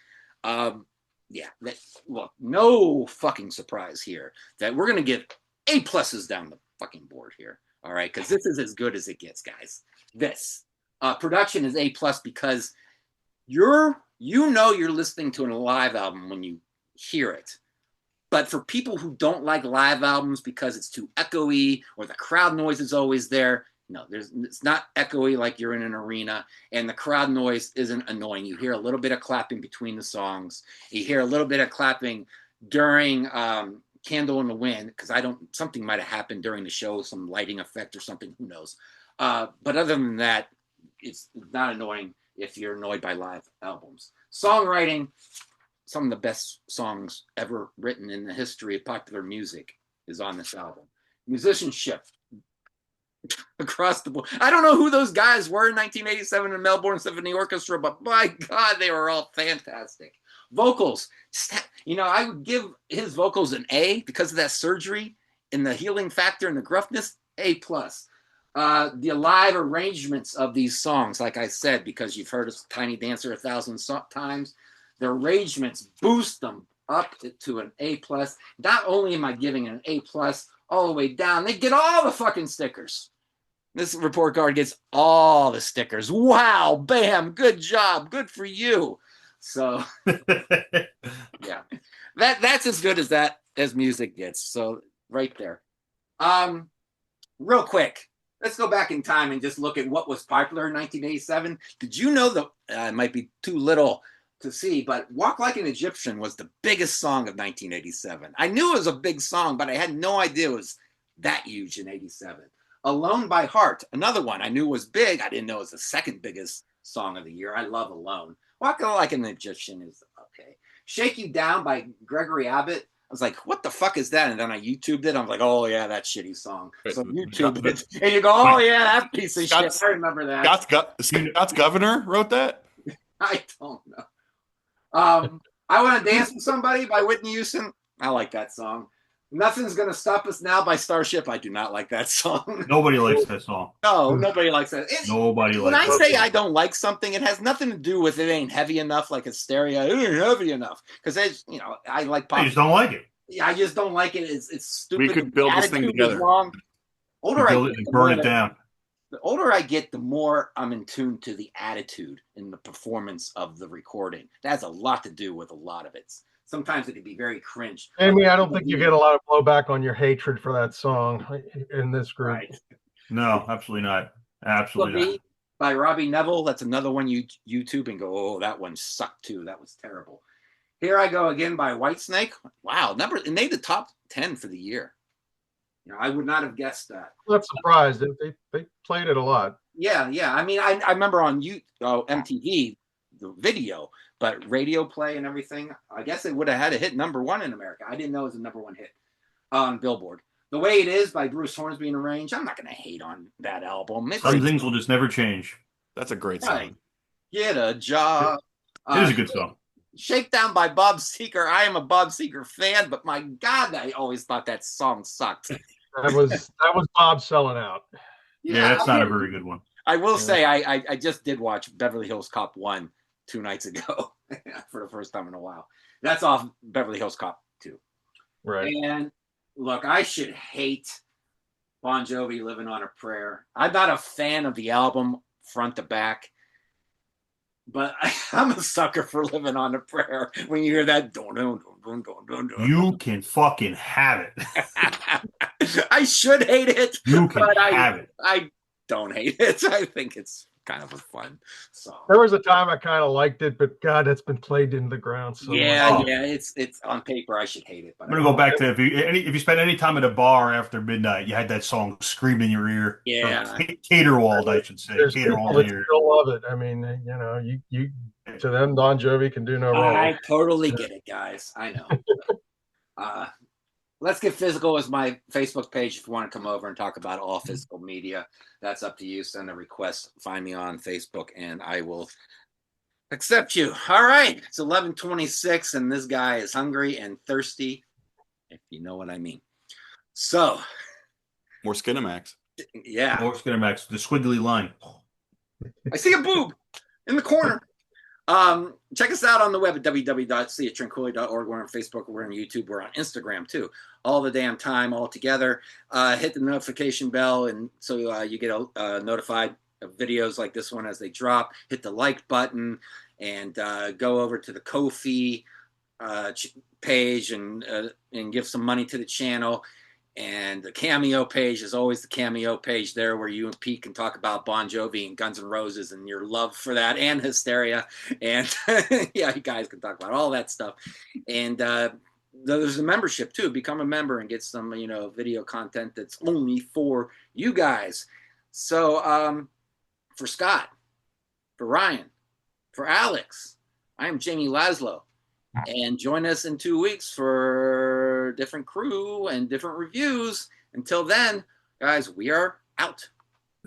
Look, no fucking surprise here that we're going to give A pluses down the fucking board here. All right, because this is as good as it gets, guys. This production is A plus because you're listening to a live album when you hear it. But for people who don't like live albums because it's too echoey or the crowd noise is always there, no, it's not echoey like you're in an arena, and the crowd noise isn't annoying. You hear a little bit of clapping between the songs. You hear a little bit of clapping during Candle in the Wind, because something might have happened during the show, some lighting effect or something, who knows. But other than that, it's not annoying if you're annoyed by live albums. Songwriting, some of the best songs ever written in the history of popular music is on this album. Musicianship across the board. I don't know who those guys were in 1987 in Melbourne Symphony Orchestra, but my God, they were all fantastic. Vocals, I would give his vocals an A because of that surgery and the healing factor and the gruffness, A plus. The live arrangements of these songs, like I said, because you've heard Tiny Dancer 1,000 times, the arrangements boost them up to an A plus. Not only am I giving it an A plus all the way down, they get all the fucking stickers. This report card gets all the stickers. Wow, bam, good job, good for you. So yeah, that's as good as music gets. So right there. Real quick, let's go back in time and just look at what was popular in 1987. Did you know that it might be too little to see, but Walk Like an Egyptian was the biggest song of 1987. I knew it was a big song, but I had no idea it was that huge in 87. Alone by Heart, another one I knew was big. I didn't know it was the second biggest song of the year. I love Alone. Walk Like an Egyptian is okay. Shake You Down by Gregory Abbott. I was like, what the fuck is that? And then I YouTubed it. I'm like, oh, yeah, that shitty song. So YouTube it. And you go, oh, yeah, that piece of shit. I remember that. Scott's Governor wrote that? I don't know. I Want to Dance with Somebody by Whitney Houston. I like that song. Nothing's Gonna Stop Us Now by Starship. I do not like that song. Nobody likes that song. No, nobody likes that. Nobody likes when I that say song. I don't like something, it has nothing to do with it ain't heavy enough, like Hysteria. It ain't heavy enough. Because I like pop. I just don't like it. Yeah, I just don't like it. It's stupid. We could build this thing together. Wrong. Burn it down. The older I get, the more I'm in tune to the attitude and the performance of the recording. That has a lot to do with a lot of it. Sometimes it can be very cringe. Amy, I don't think you get a lot of blowback on your hatred for that song in this group. Right. No, absolutely not. Absolutely not. By Robbie Neville. That's another one you YouTube and go, oh, that one sucked too. That was terrible. Here I Go Again by Whitesnake. Wow, it made the top 10 for the year. I would not have guessed that. I'm not surprised. They played it a lot. Yeah. I mean, I remember on MTV the video, but radio play and everything. I guess it would have had a hit #1 in America. I didn't know it was a #1 hit on Billboard. The Way It Is by Bruce Hornsby and Arranged. I'm not going to hate on that album. Some things will just never change. That's a great song. Right. Get a Job. It is a good song. Shakedown by Bob Seger. I am a Bob Seger fan, but my God, I always thought that song sucked. That was Bob selling out. Yeah, that's not a very good one. I will say I just did watch Beverly Hills Cop 1 2 nights ago for the first time in a while. That's off Beverly Hills Cop 2. Right. And look, I should hate Bon Jovi Living on a Prayer. I'm not a fan of the album front to back, but I'm a sucker for Living on a Prayer. When you hear that, you can fucking have it. I should hate it. You can have it. I don't hate it. I think it's kind of a fun song. There was a time I kind of liked it, but God, it's been played into the ground so much. It's on paper. I should hate it. But I'm gonna go back to if you spend any time at a bar after midnight, you had that song screamed in your ear. Yeah, Caterwald, I should say. There's people that still love it. I mean, you to them, Bon Jovi can do no wrong. I totally get it, guys. I know. Let's Get Physical is my Facebook page. If you want to come over and talk about all physical media, that's up to you. Send a request. Find me on Facebook, and I will accept you. All right. It's 11:26, and this guy is hungry and thirsty, if you know what I mean. So. More Skinamax. Yeah. More Skinamax, the squiggly line. I see a boob in the corner. Check us out on the web at www.seatranquility.org. We're on Facebook, we're on YouTube, we're on Instagram too. All the damn time, all together. Hit the notification bell, and so you get notified of videos like this one as they drop. Hit the like button, and go over to the Ko-fi page and give some money to the channel. And the Cameo page is always the Cameo page there, where you and Pete can talk about Bon Jovi and Guns N' Roses and your love for that, and Hysteria. And yeah, you guys can talk about all that stuff. And there's a membership too. Become a member and get some, video content that's only for you guys. So for Scott, for Ryan, for Alex, I am Jamie Laszlo. And join us in 2 weeks for different crew and different reviews. Until then, guys, we are out.